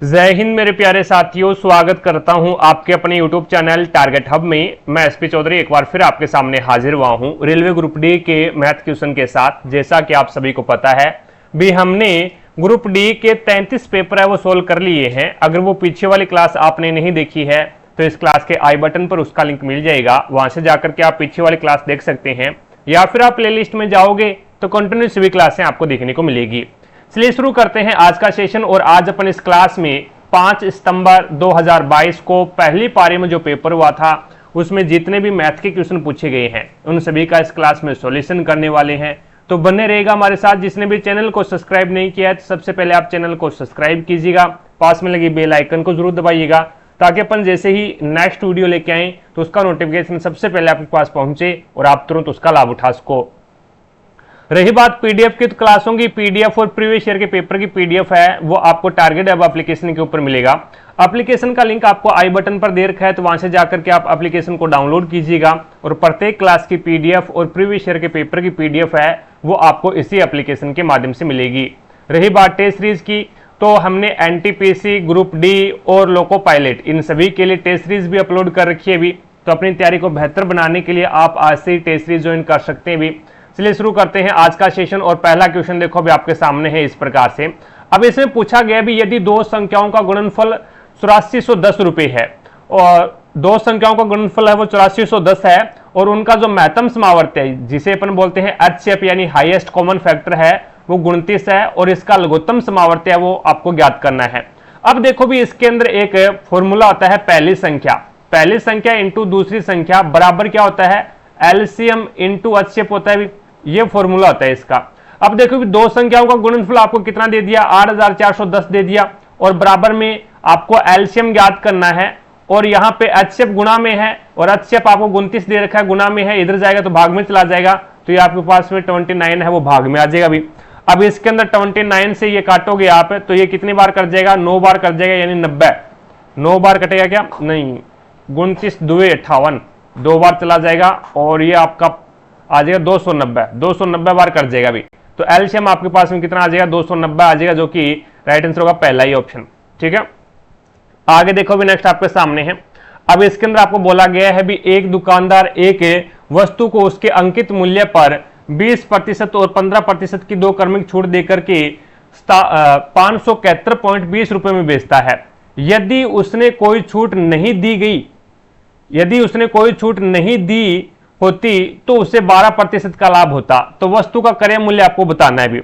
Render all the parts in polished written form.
जय हिंद मेरे प्यारे साथियों, स्वागत करता हूं आपके अपने YouTube चैनल टारगेट हब में। मैं एसपी चौधरी एक बार फिर आपके सामने हाजिर हुआ हूं रेलवे ग्रुप डी के मैथ क्वेश्चन के साथ। जैसा कि आप सभी को पता है भी हमने ग्रुप डी के 33 पेपर है वो सोल्व कर लिए हैं। अगर वो पीछे वाली क्लास आपने नहीं देखी है तो इस क्लास के आई बटन पर उसका लिंक मिल जाएगा, वहां से जाकर के आप पीछे वाली क्लास देख सकते हैं, या फिर आप प्ले लिस्ट में जाओगे तो कंटिन्यू सभी क्लासें आपको देखने को मिलेगी। चलिए शुरू करते हैं आज का सेशन। और आज अपन इस क्लास में 5 सितंबर 2022 को पहली पारी में जो पेपर हुआ था उसमें जितने भी मैथ के क्वेश्चन पूछे गए हैं उन सभी का इस क्लास में सॉल्यूशन करने वाले हैं। तो बने रहेगा हमारे साथ। जिसने भी चैनल को सब्सक्राइब नहीं किया है तो सबसे पहले आप चैनल को सब्सक्राइब कीजिएगा, पास में लगी बेल आइकन को जरूर दबाइएगा ताकि अपन जैसे ही नेक्स्ट वीडियो लेके आए तो उसका नोटिफिकेशन सबसे पहले आपके पास पहुंचे और आप तुरंत उसका लाभ उठा सको। रही बात पीडीएफ की, तो क्लासों की पीडीएफ और प्रीवियस ईयर के पेपर की पीडीएफ है वो आपको टारगेट हब एप्लीकेशन के ऊपर मिलेगा। एप्लीकेशन का लिंक आपको आई बटन पर दे रखा है, तो वहां से जाकर के आप एप्लीकेशन को डाउनलोड कीजिएगा और प्रत्येक क्लास की पीडीएफ और प्रीवियस ईयर के पेपर की पीडीएफ है वो आपको इसी एप्लीकेशन के माध्यम से मिलेगी। रही बात टेस्ट सीरीज की, तो हमने एनटीपीसी, ग्रुप डी और लोको पायलट इन सभी के लिए टेस्ट सीरीज भी अपलोड कर रखी है भी। तो अपनी तैयारी को बेहतर बनाने के लिए आप आज से ही टेस्ट सीरीज ज्वाइन कर सकते हैं भी। चलिए शुरू करते हैं आज का सेशन। और पहला क्वेश्चन देखो अभी आपके सामने है इस प्रकार से। अब इसमें पूछा गया भी यदि दो संख्याओं का गुणनफल 8410 रुपए है और दो संख्याओं का गुणनफल है वो 8410 है और उनका जो महत्तम समावर्त है जिसे अपन बोलते हैं एचसीएफ यानी हाईएस्ट कॉमन फैक्टर है वो 29 है और इसका लघुत्तम समावर्त है वो आपको ज्ञात करना है। अब देखो भी इसके अंदर एक फॉर्मूला होता है पहली संख्या इंटू दूसरी संख्या बराबर क्या होता है एलसीएम इंटू एचसीएफ होता है भी। ये फॉर्मूला होता है इसका। अब देखो कि दो संख्याओं का गुणनफल आपको कितना दे दिया 8410 दे दिया और बराबर में आपको एलसीएम ज्ञात करना है और यहाँ पे एचसीएफ गुणा में है और एचसीएफ आपको 29 दे रखा है, गुणा में है, इधर जाएगा तो भाग में चला जाएगा तो ये आपके पास में 29 है वो भाग में आ जाएगा भी। अब इसके अंदर 29 से ये काटोगे आप तो ये कितनी बार कट जाएगा 9 बार कट जाएगा यानी 90। 9 बार कटेगा क्या नहीं 29 दुए 58 2 बार चला जाएगा और ये आपका आ जाएगा 290 बार कर जाएगा भी। तो एलसीएम आपके पास में कितना आ जाएगा 290 आ जाएगा जो कि राइट आंसर होगा पहला ही ऑप्शन। ठीक है, आगे देखो भी नेक्स्ट आपके सामने है। अब इसके अंदर आपको बोला गया है भी एक दुकानदार एक वस्तु को उसके अंकित मूल्य पर 20% और 15% की दो क्रमिक छूट देकर के 571.20 रुपए में बेचता है। यदि उसने कोई छूट नहीं दी होती तो उसे 12% का लाभ होता। तो वस्तु का क्रय मूल्य आपको बताना है भी।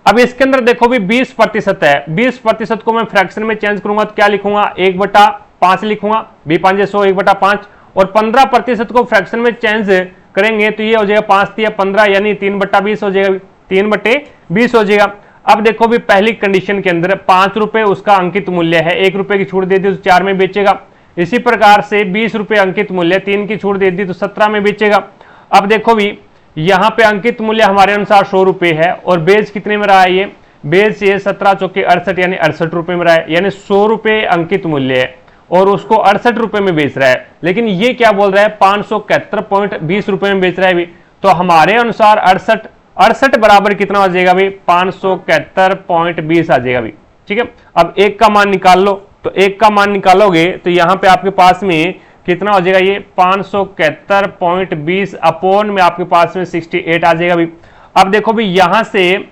अब इसके अंदर देखो भी 20% है, 20% को मैं फ्रैक्शन में चेंज करूंगा तो क्या लिखूंगा 1/5 लिखूंगा, b5 100 1/5 और 15% को फ्रैक्शन में चेंज करेंगे तो ये हो जाएगा 5 या 15 यानी 3/20 हो जाएगा, 3/20 हो जाएगा। अब देखो भी पहली कंडीशन के अंदर 5 रुपए उसका अंकित मूल्य है, 1 रुपए की छूट दे दी तो 4 में बेचेगा। इसी प्रकार से 20 रुपए अंकित मूल्य 3 की छूट दे दी तो 17 में बेचेगा। अब देखो भी यहाँ पे अंकित मूल्य हमारे अनुसार 100 रुपए है और बेच कितने में रहा है ये बेच ये 17 चौके 68 यानी 68 रुपए में रहा है, यानी 100 रुपए अंकित मूल्य है और उसको 68 रुपए में बेच रहा है। लेकिन ये क्या बोल रहा है 571.20 रुपए में बेच रहा है भी। तो हमारे अनुसार 68 बराबर कितना हो जाएगा भी 571.20 आ जाएगा भी। ठीक है, अब एक का मान निकाल लो तो एक का मान निकालोगे तो यहां पे आपके पास में कितना हो जाएगा ये 571.20 अपोन में आपके पास में 68 आ जाएगा भी। अब देखो भी यहां से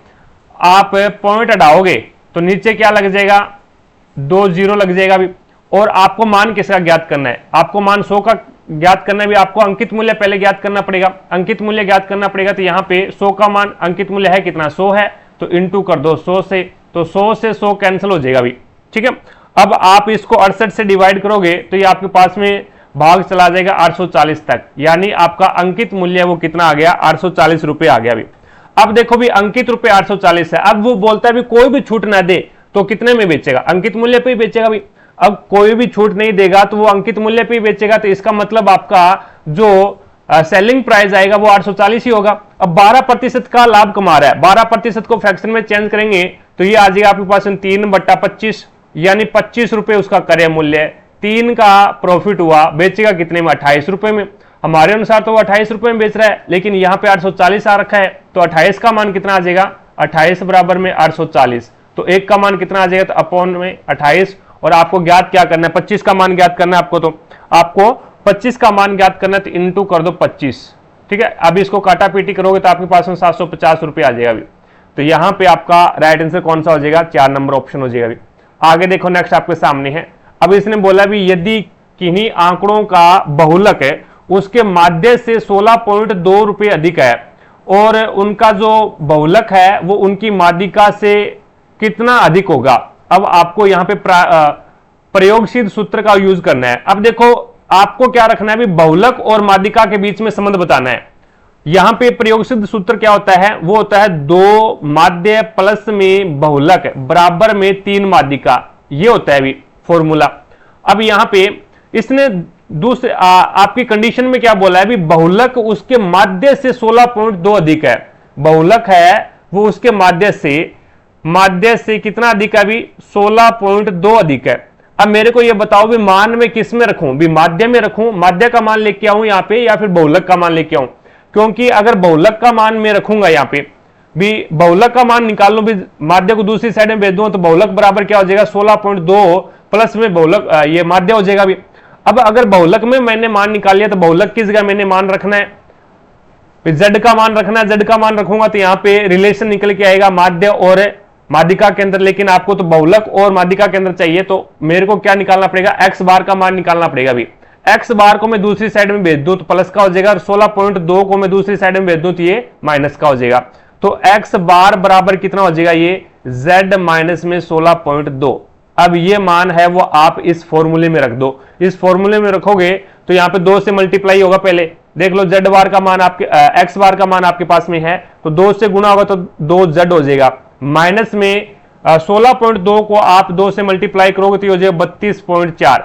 आप पॉइंट हटाओगे तो नीचे क्या लग जाएगा 2 0 लग जाएगा भी। और आपको मान किसका ज्ञात करना है, आपको मान 100 का ज्ञात करना है भी। आपको अंकित मूल्य पहले ज्ञात करना पड़ेगा, अंकित मूल्य ज्ञात करना पड़ेगा। तो यहाँ पे 100 का मान अंकित मूल्य है कितना 100 है तो इंटू कर दो 100 से, तो 100 से 100 कैंसिल हो जाएगा भी। ठीक है, अब आप इसको 68 से डिवाइड करोगे तो ये आपके पास में भाग चला जाएगा 840 तक, यानी आपका अंकित मूल्य वो कितना आ गया 840 रुपए आ गया भी। अब देखो भी अंकित रुपए 840 है। अब वो बोलता है भी कोई भी छूट ना दे तो कितने में बेचेगा अंकित मूल्य पे ही बेचेगा भी। अब कोई भी छूट नहीं देगा तो वो अंकित मूल्य पे ही बेचेगा, तो इसका मतलब आपका जो सेलिंग प्राइस आएगा वो 840 ही होगा। अब 12% का लाभ कमा रहा है, 12% को फ्रैक्शन में चेंज करेंगे तो ये आ जाएगा आपके पास 3/25 यानी 25 रुपए उसका क्रय मूल्य है। 3 का प्रॉफिट हुआ, बेचेगा कितने में 28 रुपए में। हमारे अनुसार तो वो 28 रुपए में बेच रहा है लेकिन यहाँ पे 840 आ रखा है तो 28 का मान कितना आ जाएगा 28 बराबर में 840। तो 1 का मान कितना आ जाएगा तो अपॉन में 28 और आपको ज्ञात क्या करना है, 25 का मान ज्ञात करना है आपको, तो आपको 25 का मान ज्ञात करना है, तो इंटू कर दो 25। ठीक है, अभी इसको काटा पीटी करोगे तो आपके पास में 750 रुपये आ जाएगा अभी। तो यहां पे आपका राइट आंसर कौन सा हो जाएगा, 4 नंबर ऑप्शन हो जाएगा अभी। आगे देखो नेक्स्ट आपके सामने है। अब इसने बोला भी यदि किन्हीं आंकड़ों का बहुलक है उसके माध्य से 16.2 रुपये अधिक है और उनका जो बहुलक है वो उनकी माध्यिका से कितना अधिक होगा। अब आपको यहां पे प्रयोगशील सूत्र का यूज करना है। अब देखो आपको क्या रखना है, बहुलक और माध्यिका के बीच में संबंध बताना है। यहां पे प्रयोगसिद्ध सूत्र क्या होता है, वो होता है 2 माध्य प्लस में बहुलक बराबर में 3 माध्यिका, ये होता है अभी फॉर्मूला। अब यहां पे इसने दूसरे आपकी कंडीशन में क्या बोला है, बहुलक उसके माध्य से 16.2 अधिक है। बहुलक है वो उसके माध्य से कितना अधिक है, अभी 16.2 अधिक है। अब मेरे को ये बताओ भी मान में किस में रखूं, भी माध्य में रखूं, माध्य का मान लेके आऊं यहां पे, या फिर बहुलक का मान लेके आऊं। क्योंकि अगर बहुलक का मान में रखूंगा यहां पे भी, बहुलक का मान निकाल लो भी, माध्य को दूसरी साइड में भेज दूं तो बहुलक बराबर क्या हो जाएगा 16.2 प्लस में बहुलक, ये माध्य हो जाएगा भी। अब अगर बहुलक में मैंने मान निकाल लिया तो बहुलक की जगह मैंने मान रखना है, z का मान रखना है। z का मान रखूंगा तो यहां पे रिलेशन निकल के आएगा माध्य और माध्यिका के अंदर, लेकिन आपको तो बहुलक और माध्यिका के अंदर चाहिए, तो मेरे को क्या निकालना पड़ेगा, x बार का मान निकालना पड़ेगा अभी। x बार को मैं दूसरी साइड में भेज दूं तो प्लस का हो जाएगा, और 16.2 को मैं दूसरी साइड में भेज दूं तो ये माइनस का हो जाएगा। तो x बार बराबर कितना हो जाएगा, ये z माइनस में 16.2। अब ये मान है वो आप इस फॉर्मूले में रख दो। इस फॉर्मूले में रखोगे तो यहाँ पे 2 से मल्टीप्लाई होगा, पहले देख लो z बार का मान आपके x बार का मान आपके पास में है, तो 2 से गुना होगा तो 2z हो जाएगा। माइनस में 16.2 को आप 2 से मल्टीप्लाई करोगे तो ये हो जाएगा 32.4,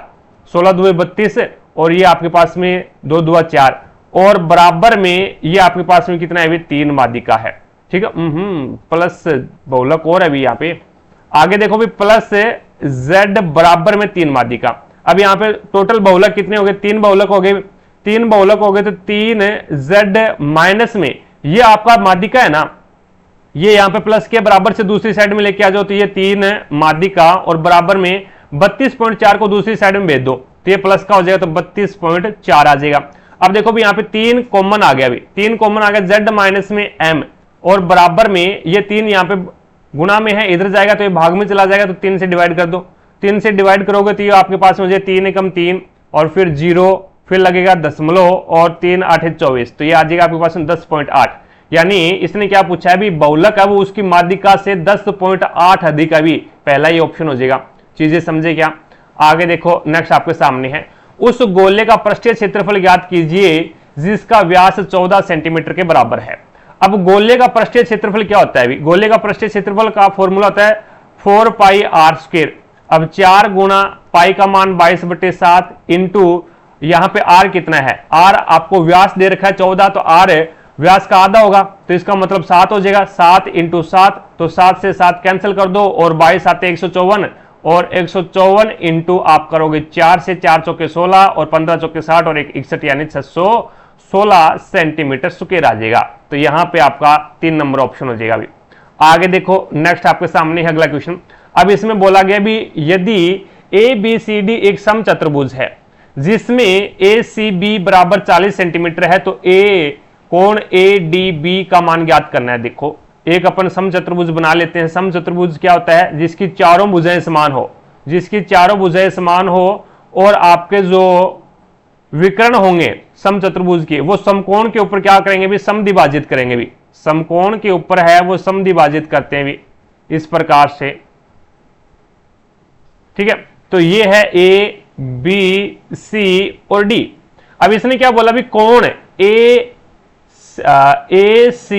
16 2 32, और ये आपके पास में 2 2 4, और बराबर में ये आपके पास में कितना है, 3 माध्यिका है। ठीक है, प्लस बहुलक और अभी यहाँ पे आगे देखो भी, प्लस z बराबर में 3 माध्यिका। अब यहाँ पे टोटल बहुलक कितने हो गए, 3 बहुलक हो गए, 3 बहुलक हो गए, तो 3z माइनस में ये आपका माध्यिका है ना, ये यहाँ पे प्लस के बराबर से दूसरी साइड में लेके आ जाओ तो ये 3 माध्यिका, और बराबर में 32.4 को दूसरी साइड में भेज दो तो ये प्लस का हो जाएगा, तो 32.4 आ जाएगा। अब देखो भी यहाँ पे 3 कॉमन आ गया, अभी 3 कॉमन आ गया, z माइनस में m, और बराबर में ये 3 यहाँ पे गुणा में है, इधर जाएगा तो ये भाग में चला जाएगा, तो 3 से डिवाइड कर दो। 3 से डिवाइड करोगे तो ये आपके पास में 3 एकम 3 और फिर 0, फिर लगेगा दशमलव, और 3 8 24, तो ये आ जाएगा आपके पास में 10.8। यानी इसने क्या पूछा है, भी बहुलक है वो उसकी माध्यिका से 10.8 अधिक, अभी पहला ही ऑप्शन हो जाएगा। चीजें समझे क्या। आगे देखो नेक्स्ट आपके सामने है, उस गोले का पृष्ठीय क्षेत्रफल ज्ञात कीजिए जिसका व्यास 14 सेंटीमीटर के बराबर है। अब गोले का पृष्ठीय क्षेत्रफल क्या होता है, गोले का पृष्ठीय क्षेत्रफल का फॉर्मूला होता है 4 पाई r स्क्वायर। अब 4 गुना पाई का मान 22/7 इंटू यहां पे r कितना है, r आपको व्यास दे रखा है 14, तो r व्यास का आधा होगा, तो इसका मतलब 7 हो जाएगा। 7 इंटू 7, तो 7 से 7 कैंसिल कर दो, और 22 आते 154, और 154 इंटू आप करोगे 4 से 4 चौके 16, और 15 चौके 60, और 61, यानी 616 सेंटीमीटर स्क्वायर आ जाएगा। तो यहां पे आपका 3 नंबर ऑप्शन हो जाएगा। अभी आगे देखो नेक्स्ट आपके सामने है अगला क्वेश्चन। अब इसमें बोला गया भी यदि ABCD एक समचतुर्भुज है जिसमें ACB बराबर 40 सेंटीमीटर है, तो कोण ADB का मान ज्ञात करना है। देखो एक अपन समचतुर्भुज बना लेते हैं। समचतुर्भुज क्या होता है, जिसकी चारों भुजाएं समान हो, जिसकी चारों भुजाएं समान हो, और आपके जो विकर्ण होंगे समचतुर्भुज के, वो समकोण के ऊपर क्या करेंगे भी, समद्विभाजित करेंगे भी। समकोण के ऊपर है वो समद्विभाजित करते हैं भी इस प्रकार से। ठीक है, तो ये है A B C और D। अब इसने क्या बोला भी, कोण A C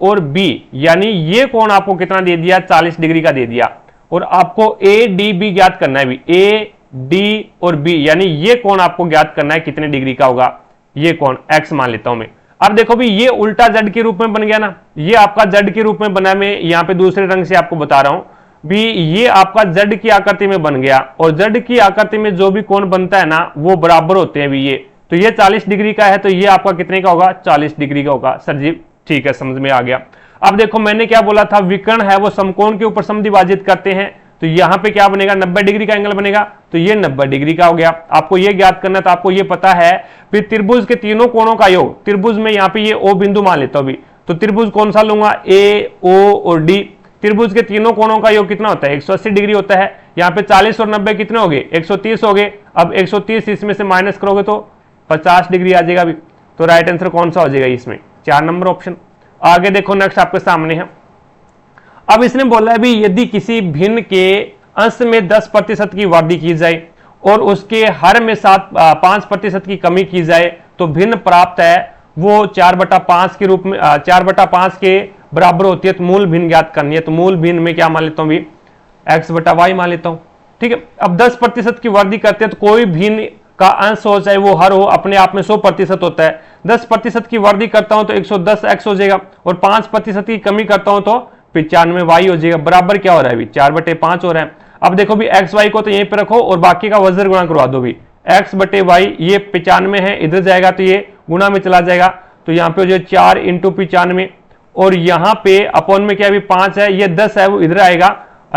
और B, यानी ये कोण आपको कितना दे दिया, 40 डिग्री का दे दिया, और आपको ADB ज्ञात करना है भी, A D और B, यानी ये कोण आपको ज्ञात करना है कितने डिग्री का होगा। ये कोण X मान लेता हूं मैं। अब देखो भी ये उल्टा Z के रूप में बन गया ना, ये आपका Z के रूप में बना, मैं यहां पे दूसरे रंग से आपको बता रहा हूं भी, ये आपका Z की आकृति में बन गया, और Z की आकृति में जो भी कोण बनता है ना वो बराबर होते हैं भी ये। तो ये 40 डिग्री का है, तो ये आपका कितने का होगा, 40 डिग्री का होगा। सर जी ठीक है, समझ में आ गया। अब देखो मैंने क्या बोला था, विकर्ण है वो समकोण के ऊपर समद्विभाजित करते हैं, तो यहां पे क्या बनेगा, 90 डिग्री का एंगल बनेगा, तो ये 90 डिग्री का हो गया। आपको ये ज्ञात करना है, तो आपको ये पता है फिर त्रिभुज के तीनों कोणों का योग, त्रिभुज में यहाँ पे ये ओ बिंदु मान लेता हूं अभी, तो त्रिभुज कौन सा लूंगा, ए, ओ और डी। त्रिभुज के तीनों कोणों का योग कितना होता है, 180 डिग्री होता है। यहाँ पे 40 और 90 कितने हो गए, 130 हो गए। अब 130 इसमें से माइनस करोगे तो 50 डिग्री आ जाएगा अभी। तो राइट आंसर कौन सा हो जाएगा इसमें, 4 नंबर ऑप्शन। आगे देखो नेक्स्ट आपके सामने है। अब इसने बोला है भी यदि किसी भिन्न के अंश में 10% की वृद्धि की जाए और उसके हर में 5% की कमी की जाए तो भिन्न प्राप्त है वो 4/5 के रूप में 4/5 के बराबर होती है। तो मूल भिन्न ज्ञात करनी है, तो मूल भिन्न में क्या मान लेता हूं भी, x/y मान लेता हूं। ठीक है, अब 10% की वृद्धि करते हैं तो कोई भिन्न का अंश हो चाहे वो हर हो, अपने आप में 100% होता है। 10% की वृद्धि करता हूं तो 110x हो जाएगा, और 5% की कमी करता हूं तो 95y हो जाएगा। बराबर क्या हो रहा है अभी, 4/5 हो रहा है। अब देखो भी एक्स वाई को तो यहीं पे रखो और बाकी का वज्र गुणा करवा दो भी, x/y ये 95 है, इधर जाएगा तो ये गुणा में चला जाएगा, तो यहाँ पे जो 4 × 95, और यहाँ पे अपॉन में क्या भी 5 है, ये 10 है वो इधर आएगा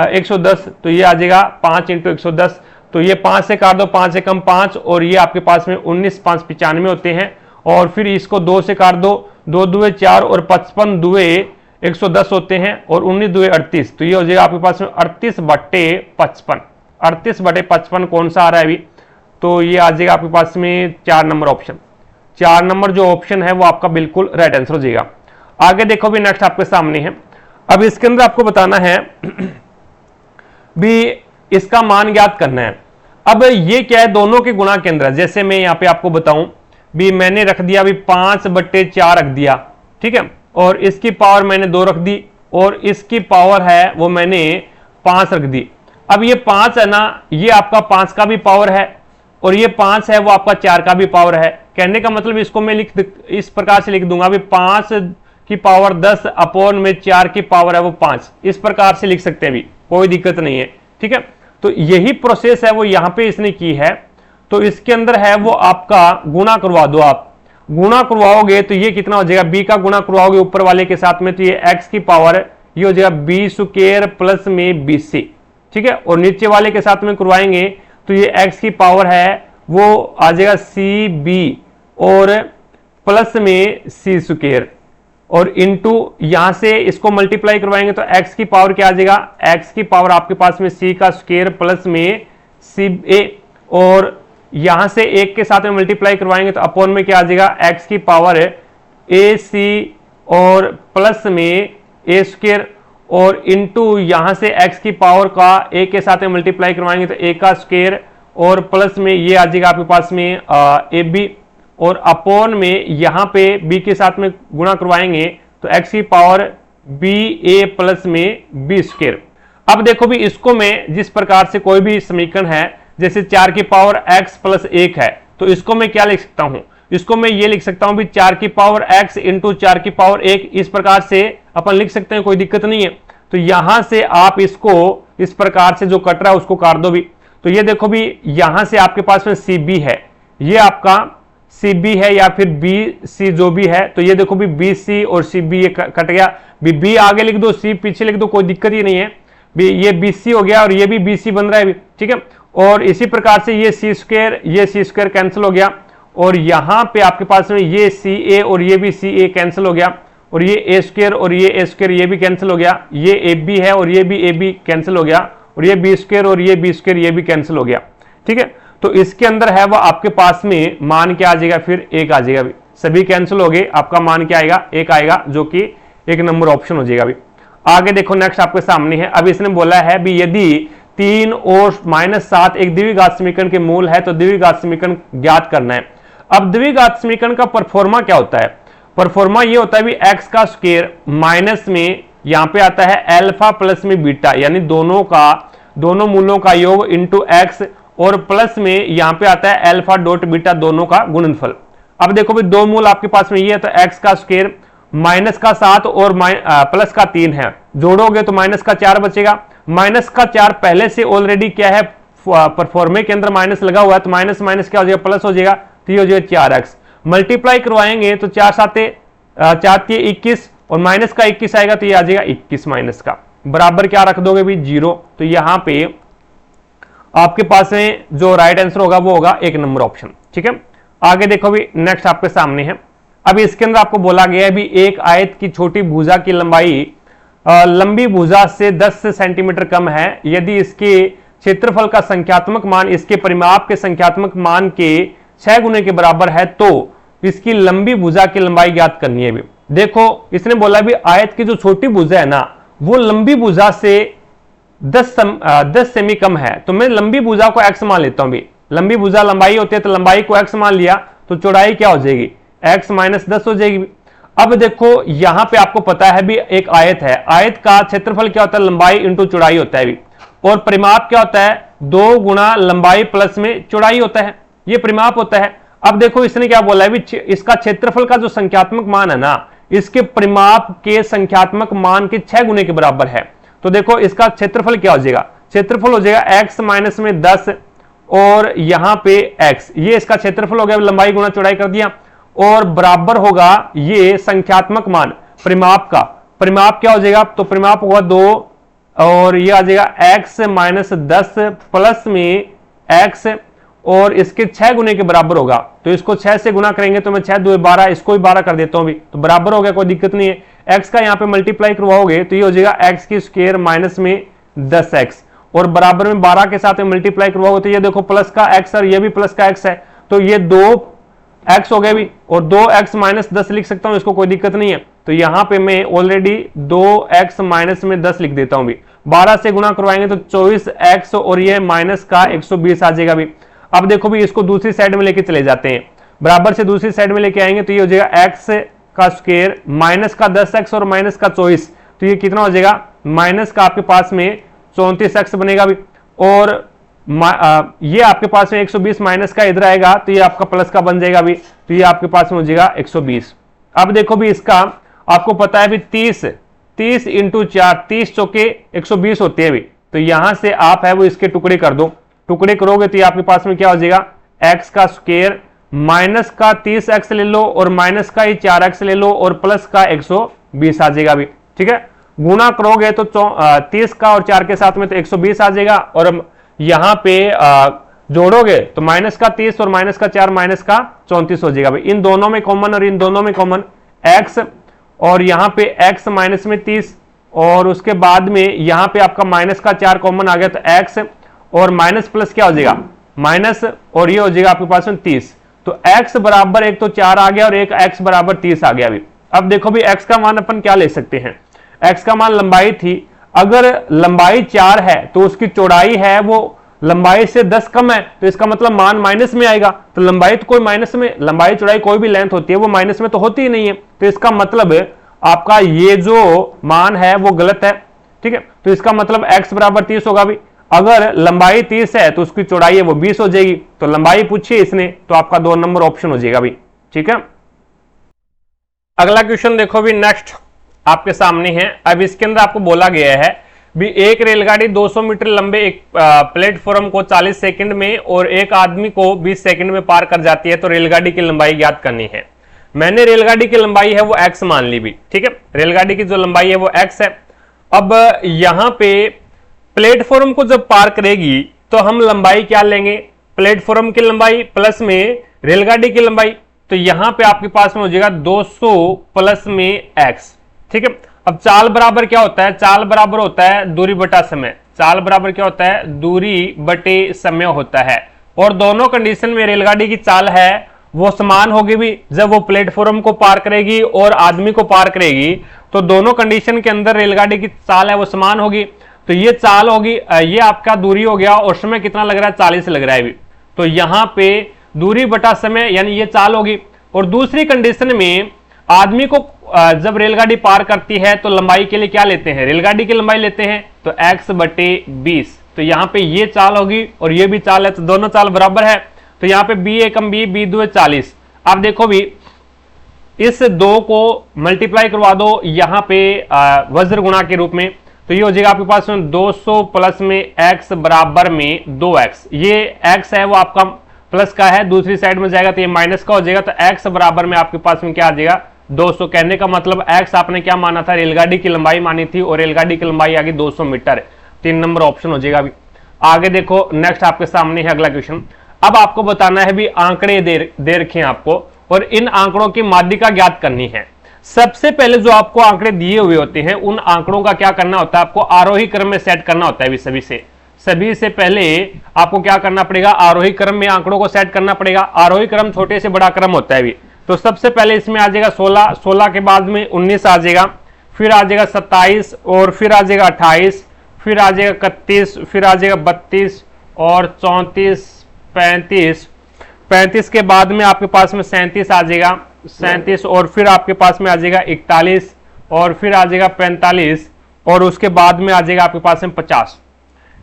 110, तो ये आ जाएगा 5 × 110। तो ये 5 से काट दो, 5 से कम 5, और ये आपके पास में 19 5 95 होते हैं। और फिर इसको 2 से काट दो, 2 2 4 और 55 2 110 होते हैं, और 19 2 38, तो ये हो जाएगा आपके पास में 38/55। 38/55 कौन सा आ रहा है अभी, तो ये आ जाएगा आपके पास में 4 नंबर ऑप्शन। 4 नंबर जो ऑप्शन है वो आपका बिल्कुल राइट आंसर हो जाएगा। आगे देखो भी नेक्स्ट आपके सामने है। अब इसके अंदर आपको बताना है भी इसका मान ज्ञात करना है। अब ये क्या है, दोनों के गुणा के अंदर, जैसे मैं यहाँ पे आपको बताऊं भी, मैंने रख दिया भी 5/4 रख दिया, ठीक है, और इसकी पावर मैंने 2 रख दी, और इसकी पावर है वो मैंने 5 रख दी। अब ये 5 है ना, ये आपका 5 का भी पावर है, और ये 5 है वो आपका 4 का भी पावर है। कहने का मतलब इसको मैं इस प्रकार से लिख दूंगा भी 5 की पावर 10 अपॉन में 4 की पावर है वो 5, इस प्रकार से लिख सकते हैं भी, कोई दिक्कत नहीं है। ठीक है, तो यही प्रोसेस है वो यहां पे इसने की है। तो इसके अंदर है वो आपका गुणा करवा दो, आप गुणा करवाओगे तो ये कितना हो जाएगा, b का गुणा करवाओगे ऊपर वाले के साथ में, तो ये x की पावर ये हो जाएगा b² प्लस में bc। ठीक है, और नीचे वाले के साथ में करवाएंगे तो ये x की पावर है वो आ जाएगा cb और प्लस में c², और इंटू यहां से इसको मल्टीप्लाई करवाएंगे तो x की पावर क्या आ जाएगा, x की पावर आपके पास में c का स्क्वायर प्लस में ca, और यहां से 1 के साथ में मल्टीप्लाई करवाएंगे तो अपॉन में क्या आ जाएगा, x की पावर ac और प्लस में a², और इंटू यहां से x की पावर का a के साथ में मल्टीप्लाई करवाएंगे तो a का स्क्वायर, और प्लस में ये आ जाएगा आपके पास में ab, और अपॉन में यहां पे b के साथ में गुणा करवाएंगे तो x की पावर ba प्लस में b²। अब देखो भी इसको मैं जिस प्रकार से कोई भी समीकरण है, जैसे 4 की पावर x प्लस 1 है, तो इसको मैं क्या लिख सकता हूं, इसको मैं ये लिख सकता हूं भी 4 की पावर x इंटू 4 की पावर 1, इस प्रकार से अपन लिख सकते हैं, कोई दिक्कत नहीं है। तो यहां से आप इसको इस प्रकार से जो कट रहा है उसको काट दो भी, तो ये देखो भी यहां से आपके पास में cb है, ये आपका cb है या फिर bc जो भी है, तो ये देखो भी bc और cb ये कट गया भी, b आगे लिख दो c पीछे लिख दो, कोई दिक्कत ही नहीं है भी, ये bc हो गया और ये भी bc बन रहा है भी। ठीक है, और इसी प्रकार से ये c² कैंसिल हो गया, और यहां पे आपके पास में ये ca और ये भी ca कैंसिल हो गया, और ये a² और ये a² ये भी कैंसिल हो गया, ये ab है और ये भी ab कैंसिल हो गया, और ये b² और ये b² ये भी कैंसिल हो गया। ठीक है, तो इसके अंदर है वो आपके पास में मान क्या आ जाएगा, फिर 1 आ जाएगा भी, सभी कैंसिल हो गए, आपका मान क्या आएगा, 1 आएगा, जो कि 1 नंबर ऑप्शन हो जाएगा भी। आगे देखो नेक्स्ट आपके सामने है। अब इसने बोला है भी यदि 3 और -7 एक द्विघात समीकरण के मूल है तो द्विघात समीकरण ज्ञात करना है। अब द्विघात समीकरण का परफॉर्मा क्या होता है, परफॉर्मा ये होता है भी x का स्क्वायर माइनस में यहां पे आता है अल्फा प्लस में बीटा, यानी दोनों मूलों का योग इंटू x, और प्लस में यहां पे आता है अल्फा डॉट बीटा, दोनों का गुणनफल। अब देखो भी 2 मूल आपके पास में ये है, तो x का स्क्वायर माइनस का 7 और प्लस का 3 है, जोड़ोगे तो माइनस का 4 बचेगा। माइनस का 4 पहले से ऑलरेडी क्या है, परफॉर्मे के अंदर माइनस लगा हुआ है, तो माइनस माइनस क्या हो जाएगा, प्लस हो जाएगा, तो ये हो जाएगा 4x। मल्टीप्लाई करवाएंगे तो 4 7 4 21, और माइनस का 21 आएगा, तो ये आ जाएगा 21 माइनस का। बराबर क्या रख दोगे भी 0। तो यहां पे आपके पास में जो राइट आंसर होगा वो होगा 1 नंबर ऑप्शन। ठीक है, आगे देखो भी नेक्स्ट आपके सामने है। अब इसके अंदर आपको बोला गया है भी एक आयत की छोटी भुजा की लंबाई लंबी भुजा से 10 सेंटीमीटर कम है। यदि इसके क्षेत्रफल का संख्यात्मक मान इसके परिमाप के संख्यात्मक मान के 6 गुने के बराबर है तो इसकी लंबी भुजा की लंबाई ज्ञात करनी है। भी देखो इसने बोला भी आयत की जो छोटी भुजा है ना वो लंबी भुजा से 10 सेमी कम है। तो मैं लंबी भुजा को x मान लेता हूं। भी लंबी भुजा लंबाई होती है तो लंबाई को x मान लिया तो चौड़ाई क्या हो जाएगी x माइनस 10 हो जाएगी। अब देखो यहां पे आपको पता है भी एक आयत है, आयत का क्षेत्रफल क्या होता है लंबाई इंटू चौड़ाई होता है भी, और परिमाप क्या होता है 2 गुणा लंबाई प्लस में चौड़ाई होता है, ये परिमाप होता है। अब देखो इसने क्या बोला है भी इसका क्षेत्रफल का जो संख्यात्मक मान है ना इसके परिमाप के संख्यात्मक मान के 6 गुने के बराबर है। तो देखो इसका क्षेत्रफल क्या हो जाएगा, क्षेत्रफल हो जाएगा x माइनस में 10 और यहां पे x, ये इसका क्षेत्रफल हो गया, लंबाई गुणा चौड़ाई कर दिया, और बराबर होगा ये संख्यात्मक मान परिमाप का, परिमाप क्या हो जाएगा तो परिमाप होगा 2 और ये आ जाएगा x माइनस 10 प्लस में x और इसके 6 गुने के बराबर होगा। तो इसको 6 से गुना करेंगे तो मैं 6 2 12, इसको भी 12 कर देता हूं भी, तो बराबर हो गया, कोई दिक्कत नहीं है। x का यहां पे मल्टीप्लाई करवाओगे तो ये हो जाएगा x की स्क्वायर माइनस में 10x और बराबर में 12 के साथ में मल्टीप्लाई करवाओगे तो ये देखो प्लस का x और ये भी प्लस का x है, तो ये 2x हो गया भी, और 2x माइनस 10 लिख सकता हूं, इसको कोई दिक्कत नहीं है। तो यहां पे मैं ऑलरेडी 2x माइनस में 10 लिख देता हूं भी, 12 से गुना करवाएंगे तो 24x और ये माइनस का 120 आ जाएगा भी। अब देखो भी इसको दूसरी साइड में लेके चले जाते हैं, बराबर से दूसरी साइड में लेके आएंगे तो ये हो जाएगा x का स्क्वायर माइनस का 10x और माइनस का 24, तो ये कितना हो जाएगा माइनस का आपके पास में 34x बनेगा भी, और ये आपके पास में 120 माइनस का इधर आएगा तो ये आपका प्लस का बन जाएगा भी, तो ये आपके पास में हो जाएगा 120। अब देखो भी इसका आपको पता है भी 30 इंटू 4 30 चौके 120 होते हैं भी, तो यहां से आप है वो इसके टुकड़े कर दो, टुकड़े करोगे तो ये आपके पास में क्या हो जाएगा x का स्क्वायर माइनस का 30x ले लो और माइनस का ही 4x ले लो और प्लस का 120 आ जाएगा भी। ठीक है, गुणा करोगे तो 30 का और 4 के साथ में तो 120 आ जाएगा, और यहां पे जोड़ोगे तो माइनस का 30 और माइनस का 4 माइनस का 34 हो जाएगा भाई। इन दोनों में कॉमन और इन दोनों में कॉमन x, और यहां पे x माइनस में 30 और उसके बाद में यहां पे आपका माइनस का 4 कॉमन आ गया तो x और माइनस प्लस क्या हो जाएगा माइनस, और ये हो जाएगा आपके पास में 30। तो x बराबर एक तो 4 आ गया और एक x बराबर 30 आ गया अभी। अब देखो भी x का मान अपन क्या ले सकते हैं, x का मान लंबाई थी, अगर लंबाई 4 है तो उसकी चौड़ाई है वो लंबाई से 10 कम है, तो इसका मतलब मान माइनस में आएगा। तो लंबाई तो कोई माइनस में, लंबाई चौड़ाई कोई भी लेंथ होती है वो माइनस में तो होती ही नहीं है, तो इसका मतलब आपका ये जो मान है वो गलत है। ठीक है, तो इसका मतलब x बराबर 30 होगा भी, अगर लंबाई 30 है तो उसकी चौड़ाई है वो 20 हो जाएगी, तो लंबाई पूछी इसने तो आपका 2 नंबर ऑप्शन हो जाएगा भी। ठीक है, अगला क्वेश्चन देखो भी नेक्स्ट आपके सामने है। अब इसके अंदर आपको बोला गया है भी एक रेलगाड़ी 200 मीटर लंबे एक प्लेटफॉर्म को 40 सेकंड में और एक आदमी को 20 सेकंड में पार कर जाती है, तो रेलगाड़ी की लंबाई ज्ञात करनी है। मैंने रेलगाड़ी की लंबाई है वो x मान ली भी। ठीक है, रेलगाड़ी की जो लंबाई है वो x है। अब यहां पे प्लेटफॉर्म को जब पार करेगी तो हम लंबाई क्या लेंगे, प्लेटफॉर्म की लंबाई प्लस में रेलगाड़ी की लंबाई, तो यहां पे आपके पास में हो जाएगा 200 प्लस में x। ठीक है, अब चाल बराबर क्या होता है, चाल बराबर होता है दूरी बटा समय, चाल बराबर क्या होता है दूरी बटे समय होता है, और दोनों कंडीशन में रेलगाड़ी की चाल है वो समान होगी भी। जब वो प्लेटफॉर्म को पार करेगी और आदमी को पार करेगी तो दोनों कंडीशन के अंदर रेलगाड़ी की चाल है वो समान होगी, तो ये चाल होगी, ये आपका दूरी हो गया और समय कितना लग रहा है 40 लग रहा है भी, तो यहां पे दूरी बटा समय यानी ये चाल होगी। और दूसरी कंडीशन में आदमी को जब रेलगाड़ी पार करती है तो लंबाई के लिए क्या लेते हैं, रेलगाड़ी की लंबाई लेते हैं, तो x बटे 20, तो यहां पे ये चाल होगी और ये भी चाल है, तो दोनों चाल बराबर है, तो यहां पे b एकम b, b दो 40। अब देखो भी इस 2 को मल्टीप्लाई करवा दो यहां पे वज्र गुणा के रूप में, तो ये हो जाएगा आपके पास में 200 प्लस में x बराबर में 2x, ये x है वो आपका प्लस का है, दूसरी साइड में जाएगा तो ये माइनस का हो जाएगा, तो x बराबर में आपके पास में क्या आ जाएगा 200। कहने का मतलब x आपने क्या माना था, रेलगाड़ी की लंबाई मानी थी, और रेलगाड़ी की लंबाई आ गई 200 मीटर। 3 नंबर ऑप्शन हो जाएगा। अभी आगे देखो, नेक्स्ट आपके सामने है अगला क्वेश्चन। अब आपको बताना है भी आंकड़े दे रखे हैं आपको, और इन आंकड़ों की माध्यिका ज्ञात करनी है। सबसे पहले जो आपको आंकड़े दिए हुए होते हैं, उन आंकड़ों का क्या करना होता है, आपको आरोही क्रम में सेट करना होता है। सभी से पहले आपको क्या करना पड़ेगा, आरोही क्रम में आंकड़ों को सेट करना पड़ेगा। आरोही क्रम छोटे से बड़ा क्रम होता है भी। तो सबसे पहले इसमें आ जाएगा 16, 16 के बाद में 19 आ जाएगा, फिर आ जाएगा 27, और फिर आ जाएगा 28, फिर आ जाएगा 31, फिर आ जाएगा 32 और 34, 35। 35 के बाद में आपके पास में 37 आ जाएगा, 37, और फिर आपके पास में आ जाएगा 41, और फिर आ जाएगा 45, और उसके बाद में आ जाएगा आपके पास में 50।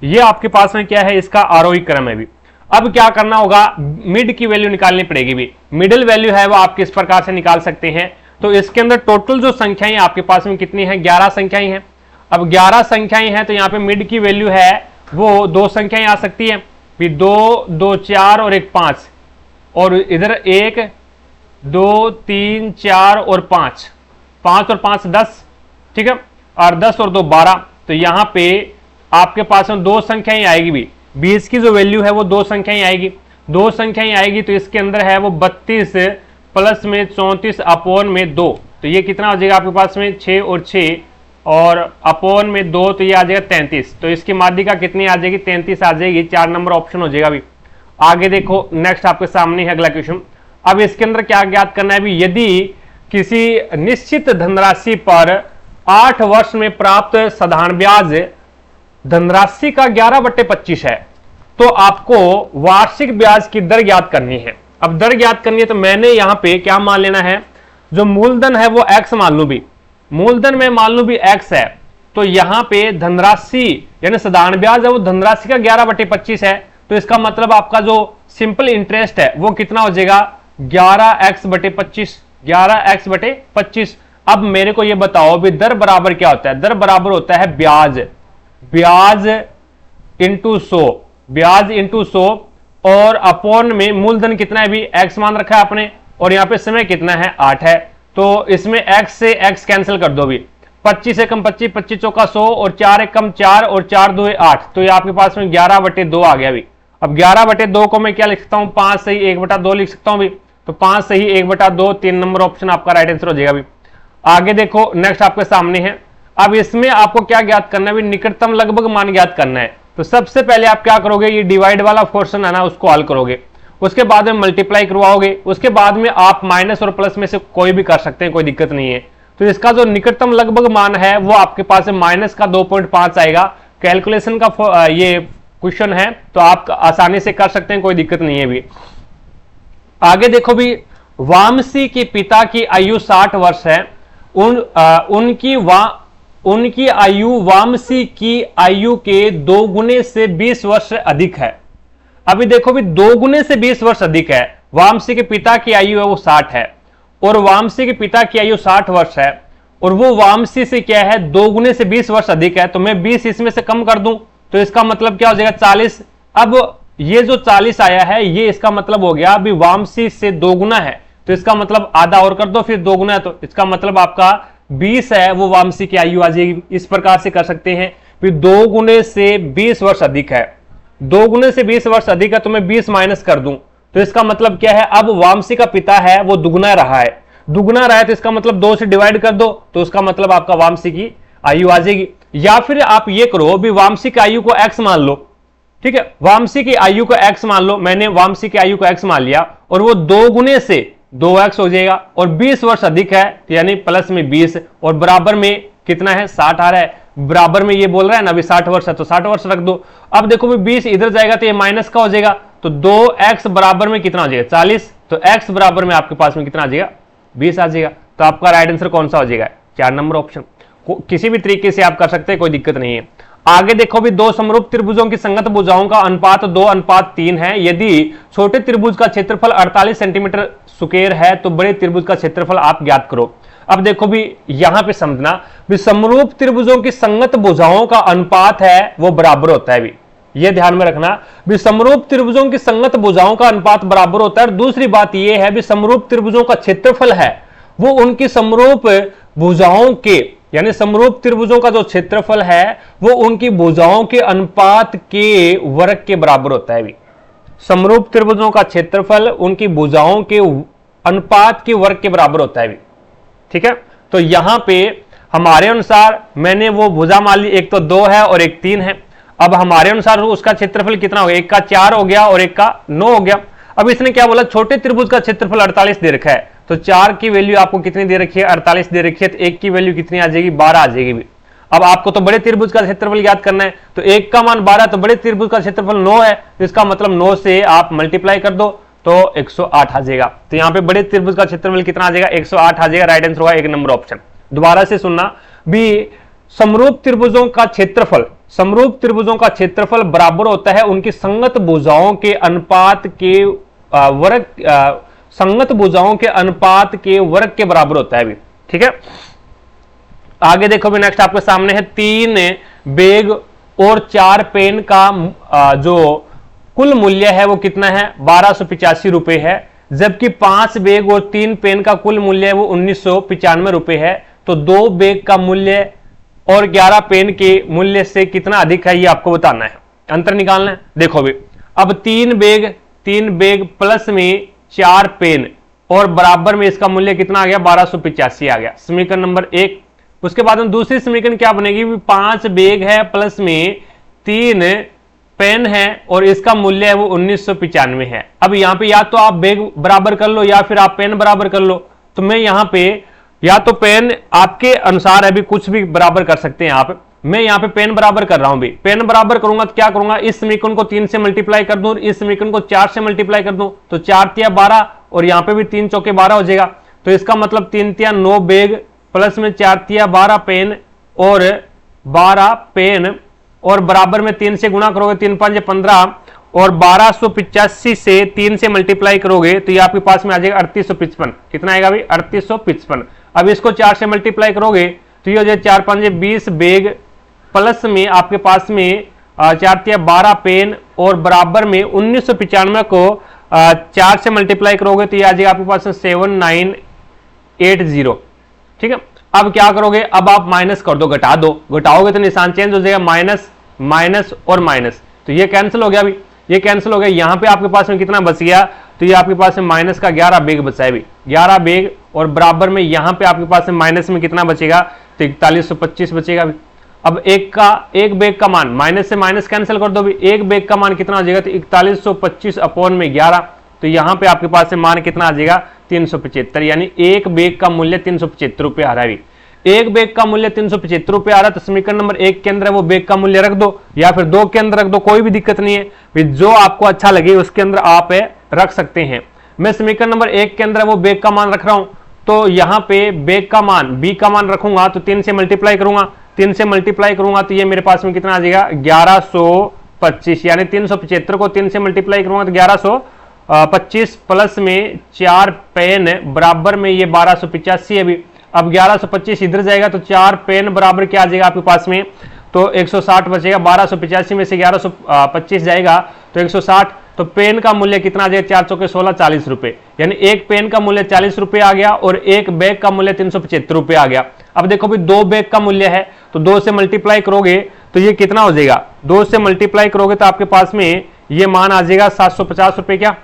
ये आपके पास में क्या है, इसका आरोही क्रम है भी। अब क्या करना होगा, मिड की वैल्यू निकालनी पड़ेगी भी। मिडिल वैल्यू है वो आप किस प्रकार से निकाल सकते हैं, तो इसके अंदर टोटल जो संख्याएं आपके पास में कितनी है, 11 संख्याएं हैं। अब 11 संख्याएं हैं तो यहाँ पे मिड की वैल्यू है वो 2 संख्याएं आ सकती है भी, 2, 2, 4 और 1, 5, और इधर 1, 2, 3, 4 और 5, 5 और 5 10, ठीक है, और 10 और 2 12। तो यहाँ पे आपके पास में 2 संख्याएं आएगी भी। 20 की जो वैल्यू है वो 2 संख्याएं आएगी, 2 संख्याएं आएगी। तो इसके अंदर है वो 32 प्लस में 34 अपोन में 2, तो ये कितना हो जाएगा आपके पास में 6 और 6, और अपोन में 2, तो ये आ जाएगा 33। तो इसकी माध्यिका कितनी आ जाएगी, 33 आ जाएगी। 4 नंबर ऑप्शन हो जाएगा अभी। आगे देखो, नेक्स्ट आपके सामने है अगला क्वेश्चन। अब इसके अंदर क्या ज्ञात करना है भी, यदि किसी निश्चित धनराशि पर 8 वर्ष में प्राप्त साधारण ब्याज धनराशि का 11/25 है, तो आपको वार्षिक ब्याज की दर ज्ञात करनी है। अब दर ज्ञात करनी है तो मैंने यहां पे क्या मान लेना है, जो मूलधन है वो x मान लू भी, मूलधन में मान लू भी x है। तो यहां पे धनराशि यानी साधारण ब्याज है वो धनराशि का 11/25 है, तो इसका मतलब आपका जो सिंपल इंटरेस्ट है वो कितना हो जाएगा, 11x/25, 11x/25। अब मेरे को ये बताओ भी दर बराबर क्या होता है, दर बराबर होता है ब्याज, ब्याज इंटू 100, ब्याज इंटू 100, और अपोन में मूलधन कितना है भी, x मान रखा है आपने, और यहां पे समय कितना है 8 है। तो इसमें x से x कैंसिल कर दो भी, 25 एकम 25, 25 चौका 100, और 4 एकम 4, और 4 2 8, तो ये आपके पास में 11/2 आ गया भी। अब 11/2 को मैं क्या लिख सकता हूं, 5 सही 1/2 लिख सकता हूं भी, तो 5 सही 1/2, 3 नंबर ऑप्शन आपका राइट आंसर हो जाएगा भी। आगे देखो, नेक्स्ट आपके सामने है। अब इसमें आपको क्या ज्ञात करना है, निकटतम लगभग मान ज्ञात करना है। तो सबसे पहले आप क्या करोगे, ये डिवाइड वाला पोर्शन है ना, उसको हल करोगे, उसके बाद में मल्टीप्लाई करवाओगे, उसके बाद में आप माइनस और प्लस में से कोई भी कर सकते हैं, कोई दिक्कत नहीं है। तो इसका जो निकटतम लगभग मान है वो आपके पास माइनस का 2.5 आएगा। कैलकुलेशन का ये क्वेश्चन है, तो आप आसानी से कर सकते हैं, कोई दिक्कत नहीं है भी। आगे देखो भी, वामसी के पिता की आयु 60 वर्ष है, उनकी आयु वामसी की आयु के 2 गुने से 20 वर्ष अधिक है। अभी देखो भी 2 गुने से 20 वर्ष अधिक है। वामसी के पिता की आयु है वो 60 है, और वामसी के पिता की आयु 60 वर्ष है, और वो वामसी से क्या है 2 गुने से 20 वर्ष अधिक है। तो मैं 20 इसमें से कम कर दूं तो इसका मतलब क्या हो जाएगा 40। अब ये जो 40 आया है ये इसका मतलब हो गया अभी वामसी से 2 गुना है, तो इसका मतलब आधा और कर दो, फिर 2 गुना है, तो इसका मतलब आपका 20 है वो वामसी की आयु आ जाएगी। इस प्रकार से कर सकते हैं। फिर 2 गुने से 20 वर्ष अधिक है, 2 गुने से 20 वर्ष अधिक है, तो मैं 20 माइनस कर दूं तो इसका मतलब क्या है, अब वामसी का पिता है वो दुगना रहा है, दुगना रहा है तो इसका मतलब 2 से डिवाइड कर दो, तो उसका मतलब आपका वामसी की आयु आ जाएगी। या फिर आप ये करो भी वामसी की आयु को x मान लो, ठीक है, वामसी की आयु को x मान लो, मैंने वामसी की आयु को x मान लिया, और वो 2 गुने से 2x हो जाएगा, और 20 वर्ष अधिक है तो यानी प्लस में 20, और बराबर में कितना है 60 आ रहा है, बराबर में ये बोल रहा है ना अभी 60 वर्ष है तो 60 वर्ष रख दो। अब देखो भी 20 इधर जाएगा तो ये माइनस का हो जाएगा, तो 2x बराबर में कितना हो जाएगा 40, तो x बराबर में आपके पास में कितना आ जाएगा 20 आ जाएगा। तो आपका राइट आंसर कौन सा हो जाएगा 4 नंबर ऑप्शन। किसी भी तरीके से आप कर सकते हैं, कोई दिक्कत नहीं है। आगे देखो भी 2 समरूप त्रिभुजों की संगत भुजाओं का अनुपात 2:3 है। यदि छोटे त्रिभुज का क्षेत्रफल 48 सेंटीमीटर स्क्वायर है तो बड़े त्रिभुज का क्षेत्रफल आप ज्ञात करो। अब देखो भी यहां पे समझना भी समरूप त्रिभुजों की संगत भुजाओं का अनुपात है वो बराबर होता है भी, ये ध्यान में रखना भी समरूप त्रिभुजों की संगत भुजाओं का अनुपात बराबर होता है। और दूसरी बात ये है भी समरूप त्रिभुजों का क्षेत्रफल है वो उनकी समरूप भुजाओं के, यानी समरूप त्रिभुजों का जो क्षेत्रफल है वो उनकी भुजाओं के अनुपात के वर्ग के बराबर होता है भी। समरूप त्रिभुजों का क्षेत्रफल उनकी भुजाओं के अनुपात के वर्ग के बराबर होता है भी। ठीक है, तो यहां पे हमारे अनुसार मैंने वो भुजा मान ली, एक तो 2 है और एक 3 है। अब हमारे अनुसार उसका क्षेत्रफल कितना हो गया, एक का 4 हो गया और एक का 9 हो गया। अब इसने क्या बोला, छोटे त्रिभुज का क्षेत्रफल 48 दे रखा है, तो 4 की वैल्यू आपको कितनी दे रखी है, 48 दे रखी है, तो 1 की वैल्यू कितनी आ जाएगी, 12 आ जाएगी भी। अब आपको तो बड़े त्रिभुज का क्षेत्रफल याद करना है, तो 1 का मान 12, तो बड़े त्रिभुज का क्षेत्रफल 9 है, तो इसका मतलब 9 से आप मल्टीप्लाई कर दो तो 108 आ जाएगा। तो यहां पे बड़े त्रिभुज का क्षेत्रफल कितना आ जाएगा, 108 आ जाएगा। राइट आंसर होगा 1 नंबर ऑप्शन। दोबारा से सुनना भी, समरूप त्रिभुजों का क्षेत्रफल, समरूप त्रिभुजों का क्षेत्रफल बराबर होता है उनकी संगत भुजाओं के अनुपात के वर्ग, संगत भुजाओं के अनुपात के वर्ग के बराबर होता है भी। ठीक है, आगे देखो भी, नेक्स्ट आपके सामने है 3 बैग और 4 पेन का जो कुल मूल्य है वो कितना है, 1285 रुपए है, जबकि 5 बैग और 3 पेन का कुल मूल्य है वो 1995 रुपए है। तो 2 बैग का मूल्य और 11 पेन के मूल्य से कितना अधिक है ये आपको बताना है, अंतर निकालना है। देखो भी, अब 3 बैग प्लस में 4 पेन और बराबर में इसका मूल्य कितना आ गया, 1285 आ गया, समीकरण नंबर 1। उसके बाद में दूसरी समीकरण क्या बनेगी, 5 बैग है प्लस में 3 पेन है और इसका मूल्य है वो 1995 है। अब यहां पे या तो आप बैग बराबर कर लो या फिर आप पेन बराबर कर लो। तो मैं यहां पे या तो पेन आपके अनुसार है भी, कुछ भी बराबर कर सकते हैं आप। मैं यहां पे पेन बराबर कर रहा हूं भी, पेन बराबर करूंगा तो क्या करूंगा, इस समीकरण को 3 से मल्टीप्लाई कर दूं, इस समीकरण को 4 से मल्टीप्लाई कर दूं, तो 4 तिया 12 और यहां पे भी 3 चौके 12 हो जाएगा। तो इसका मतलब 3 तिया 9 बैग प्लस में 4 तिया 12 पेन और 12 पेन और बराबर में 3 से गुणा करोगे, 3 5 15 और 1285 से 3 से मल्टीप्लाई करोगे तो ये आपके पास में आ जाएगा 3855। कितना आएगा भाई, 3855। अब इसको 4 से मल्टीप्लाई करोगे तो ये हो जाए 4 5 20 बैग प्लस में आपके पास में 4 तिया 12 पेन और बराबर में 1995 को 4 से मल्टीप्लाई करोगे तो ये आ जाएगा आपके पास में 7980। ठीक है, अब क्या करोगे, अब आप माइनस कर दो, घटा दो, घटाओगे तो निशान चेंज हो जाएगा, माइनस माइनस और माइनस, तो ये कैंसिल हो गया भी, ये कैंसिल हो गया। यहां पे आपके पास में कितना बच गया, तो ये आपके पास में माइनस का 11 बैग बचा है भी, 11 बैग और बराबर में यहां पे आपके पास में माइनस में कितना बचेगा, तो 4125 बचेगा भी। अब एक बैग का मान, माइनस से माइनस कैंसिल कर दो भी, एक बैग का मान कितना आ जाएगा, तो 4125 अपॉन में 11, तो यहां पे आपके पास में मान कितना आ जाएगा, 375, यानी एक बैग का मूल्य 375 रुपए आ रहा है। एक बैग का मूल्य 375 रुपए आ रहा है, तो समीकरण नंबर 1 के अंदर वो बैग का मूल्य रख दो या फिर 2 के अंदर रख दो, कोई भी दिक्कत नहीं है, जो आपको अच्छा लगे उसके अंदर आप रख सकते हैं। मैं समीकरण नंबर 1 के अंदर वो बैग का मान रख रहा हूं, तो यहां पे बैग का मान, बी का मान रखूंगा तो 3 से मल्टीप्लाई करूंगा, 3 से मल्टीप्लाई करूंगा तो ये मेरे पास में कितना आ जाएगा, 1125, यानी 375 को 3 से मल्टीप्लाई करूंगा तो 1125 प्लस में 4 पेन बराबर में ये 1285 है भी। अब 1125 इधर जाएगा तो 4 पेन बराबर क्या आ जाएगा आपके पास में, तो 160 बचेगा, 1285 में से 1125 जाएगा तो 160, तो पेन का मूल्य कितना आ जाएगा, 4 चौके 16, 40 रुपए, यानी एक पेन का मूल्य 40 रुपए आ गया और एक बैग का मूल्य 375 रुपए आ गया। अब देखो भी 2 बैग का मूल्य है तो 2 से मल्टीप्लाई करोगे तो ये कितना हो जाएगा, 2 से मल्टीप्लाई करोगे तो आपके पास में ये मान आ जाएगा 750 रुपए, क्या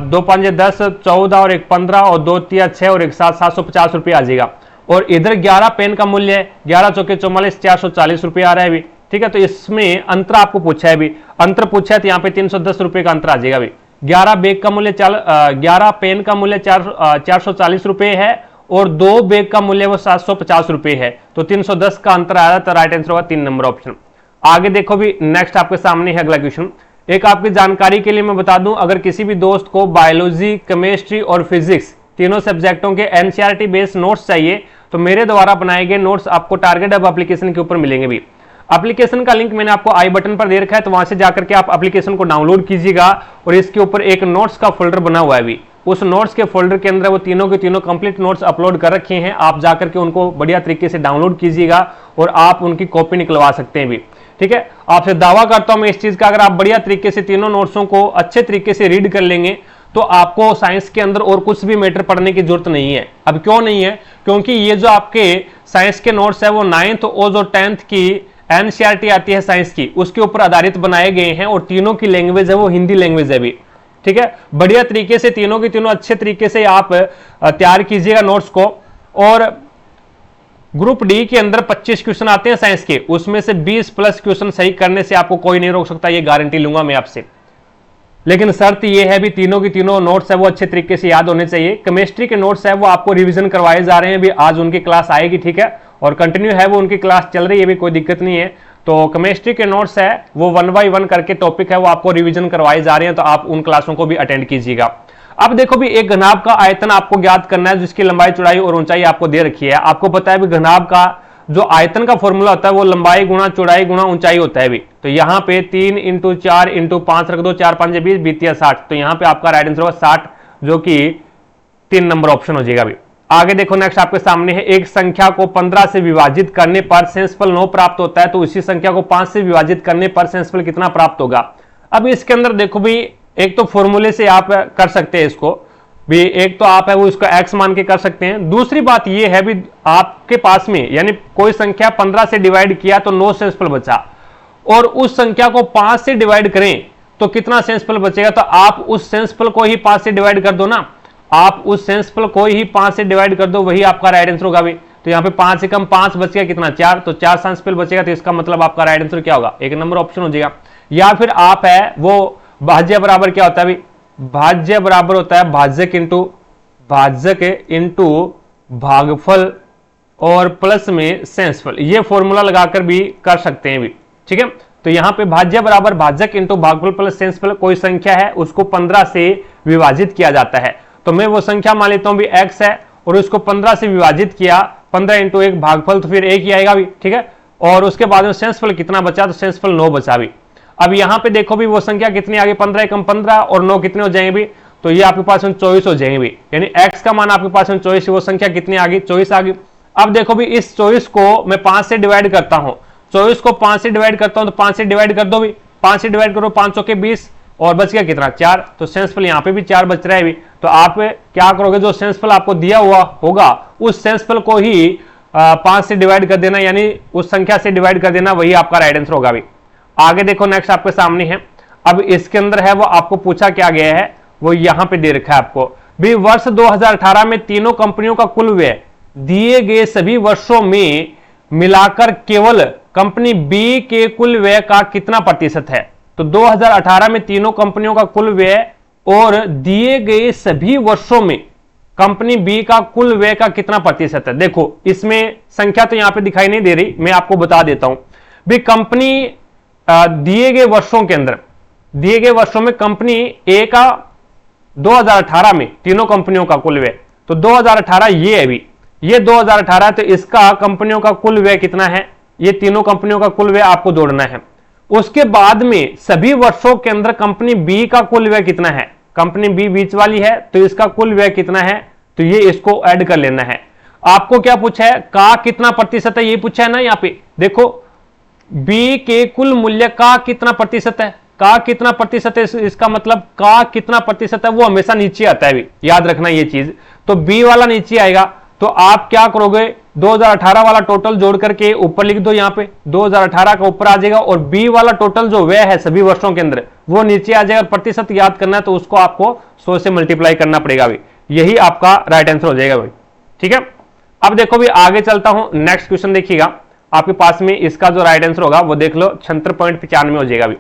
2 5 10 14 और 1 15 और 2 3 6 और 1 7, 750 रुपए आ जाएगा। और इधर 11 पेन का मूल्य है, 11 चौके 44, 440 रुपए आ रहा है भी। ठीक है, तो इसमें अंतर आपको पूछा है भी, अंतर पूछा है तो यहाँ पे 310 रुपए का अंतर आ जाएगा भी। 11 बैग का मूल्य 11 पेन का मूल्य 440 रुपए है और 2 बैग का मूल्य वो 750 रुपए है, तो 310 का अंतर आ रहा है, तो राइट आंसर होगा 3 नंबर ऑप्शन। आगे देखो भी, नेक्स्ट आपके सामने है अगला क्वेश्चन। एक आपकी जानकारी के लिए मैं बता दूं, अगर किसी भी दोस्त को बायोलॉजी, केमिस्ट्री और फिजिक्स तीनों सब्जेक्टों के एनसीईआरटी बेस्ड नोट्स चाहिए तो मेरे द्वारा बनाए गए नोट्स आपको टारगेट हब एप्लीकेशन के ऊपर मिलेंगे भी। एप्लीकेशन का लिंक मैंने आपको आई बटन पर दे रखा है, तो वहां से जाकर के आप एप्लीकेशन को डाउनलोड कीजिएगा और इसके ऊपर एक नोट्स का फोल्डर बना हुआ है भी। उस नोट्स के फोल्डर के अंदर वो तीनों के तीनों कंप्लीट नोट्स अपलोड कर रखे हैं, आप जाकर के उनको बढ़िया तरीके से डाउनलोड कीजिएगा और आप उनकी कॉपी निकलवा सकते हैं भी। ठीक है, आपसे दावा करता हूं मैं इस चीज का, अगर आप बढ़िया तरीके से तीनों नोट्सों को अच्छे तरीके से रीड कर लेंगे तो आपको साइंस के अंदर और कुछ भी मैटर पढ़ने की जरूरत नहीं है। अब क्यों नहीं है? क्योंकि ये जो आपके साइंस के नोट्स है वो 9th और जो 10th की एनसीईआरटी आती है साइंस की, उसके ऊपर आधारित बनाए गए हैं और तीनों की लैंग्वेज है वो हिंदी लैंग्वेज है भी। ठीक है, बढ़िया तरीके से तीनों की तीनों अच्छे तरीके से आप तैयार कीजिएगा नोट्स को। और ग्रुप डी के अंदर 25 क्वेश्चन आते हैं साइंस के, उसमें से 20 प्लस क्वेश्चन सही करने से आपको कोई नहीं रोक सकता, ये गारंटी लूंगा मैं आपसे। लेकिन शर्त ये है भी तीनों की तीनों नोट्स है वो अच्छे तरीके से याद होने चाहिए। केमिस्ट्री के नोट्स है वो आपको रिवीजन करवाए जा रहे हैं, भी आज उनकी क्लास आएगी, ठीक है, और कंटिन्यू है वो उनकी क्लास चल रही है, भी कोई दिक्कत नहीं है। तो केमिस्ट्री के नोट्स है वो 1 by 1 करके टॉपिक है वो आपको रिवीजन करवाए जा रहे हैं, तो आप उन क्लासों को भी अटेंड कीजिएगा। अब देखो भी एक घनाभ का आयतन आपको ज्ञात करना है, जिसकी लंबाई चौड़ाई और ऊंचाई आपको दे रखी है। आपको पता है भी घनाभ का जो आयतन का फॉर्मूला होता है वो लंबाई गुणा चौड़ाई गुणा ऊंचाई होता है भी। तो यहाँ पे 3 × 4 × 5 रख दो, 4 5 20 बीतिया 60, तो यहाँ पे आपका राइट आंसर होगा 60, जो कि 3 नंबर ऑप्शन हो जाएगा भी। आगे देखो नेक्स्ट आपके सामने है, एक संख्या को 15 से विभाजित करने पर शेषफल 9 प्राप्त होता है, तो उसी संख्या को 5 से विभाजित करने पर शेषफल कितना प्राप्त होगा। अब इसके अंदर देखो भी एक तो फॉर्मूले से आप कर सकते हैं इसको भी, एक तो आप है वो इसको x मान के कर सकते हैं। दूसरी बात ये है भी आपके पास में यानी कोई संख्या 15 से डिवाइड किया तो 9 शेषफल बचा, और उस संख्या को 5 से डिवाइड करें तो कितना शेषफल बचेगा, तो आप उस शेषफल को ही 5 से डिवाइड कर दो ना, आप उस शेषफल को ही 5 से डिवाइड कर दो, वही आपका राइट आंसर होगा भी। तो यहाँ पे 5 से कम 5 बच गया कितना 4, तो 4 शेषफल बचेगा, तो इसका मतलब आपका राइट आंसर क्या होगा, 1 नंबर ऑप्शन हो जाएगा। या फिर आप है वो भाज्य बराबर क्या होता है भी, भाज्य बराबर होता है भाजक इंटू भागफल और प्लस में शेषफल, ये फॉर्मूला लगाकर भी कर सकते हैं भी, ठीक है। तो यहां पे भाज्य बराबर भाजक इंटू भागफल प्लस शेषफल, कोई संख्या है उसको 15 से विभाजित किया जाता है, तो मैं वो संख्या मान लेता हूं भी x है और उसको 15 से विभाजित किया, 15 × 1 भागफल तो फिर 1 ही आएगा भी, ठीक है। और उसके बाद में शेषफल कितना बचा, तो शेषफल 9 बचा भी। अब यहां पे देखो भी वो संख्या कितनी आ गई, 15 × 15 और 9 कितने हो जाएंगे भी, तो ये आपके पास में 24 हो जाएंगे भी, यानी x का मान आपके पास में 24, वो संख्या कितनी आ गई, 24 आ गई। अब देखो भी इस 24 को मैं 5 से डिवाइड करता हूं, 24 को 5 से डिवाइड करता हूं, तो 5 से डिवाइड कर दो भी, 5 से डिवाइड करो 5 के 20 और बच गया कितना 4, तो शेषफल यहाँ पे भी 4 बच रहा है भी। तो आप क्या करोगे, जो शेषफल आपको दिया हुआ होगा उस शेषफल को ही 5 से डिवाइड कर देना, यानी उस संख्या से डिवाइड कर देना, वही आपका राइट आंसर होगा भी। आगे देखो नेक्स्ट आपके सामने है, अब इसके अंदर है वो आपको पूछा क्या गया है, वो यहां पे दे रखा है आपको भी, वर्ष 2018 में तीनों कंपनियों का कुल व्यय दिए गए सभी वर्षों में मिलाकर केवल कंपनी बी के कुल व्यय का कितना प्रतिशत है। तो 2018 में तीनों कंपनियों का कुल व्यय और दिए गए सभी वर्षों में कंपनी बी का कुल व्यय का कितना प्रतिशत है। देखो इसमें संख्या तो यहां पे दिखाई नहीं दे रही, मैं आपको बता देता हूं भी, कंपनी दिए गए वर्षों के अंदर, दिए गए वर्षों में कंपनी ए का 2018 में तीनों कंपनियों का कुल व्यय, तो 2018 ये है भी, ये 2018, तो इसका कंपनियों का कुल व्यय कितना है, ये तीनों कंपनियों का कुल व्यय आपको जोड़ना है। उसके बाद में सभी वर्षों के अंदर कंपनी बी का कुल व्यय कितना है, कंपनी बी बीच वाली है तो इसका कुल व्यय कितना है, तो ये इसको ऐड कर लेना है। आपको क्या पूछा है, का कितना प्रतिशत है, ये पूछा है ना। यहाँ पे देखो बी के कुल मूल्य का कितना प्रतिशत है, का कितना प्रतिशत है, इसका मतलब का कितना प्रतिशत है वो हमेशा नीचे आता है भी, याद रखना ये चीज। तो बी वाला नीचे आएगा, तो आप क्या करोगे, 2018 वाला टोटल जोड़ करके ऊपर लिख दो, यहाँ पे 2018 का ऊपर आ जाएगा, और बी वाला टोटल जो व्यय है सभी वर्षों के अंदर वो नीचे आ जाएगा। प्रतिशत याद करना है तो उसको आपको 100 से मल्टीप्लाई करना पड़ेगा भी, यही आपका राइट आंसर हो जाएगा भाई, ठीक है। अब देखो भी आगे चलता हूं, नेक्स्ट क्वेश्चन देखिएगा आपके पास में, इसका जो राइट आंसर होगा वो देख लो 76.95 हो जाएगा भी।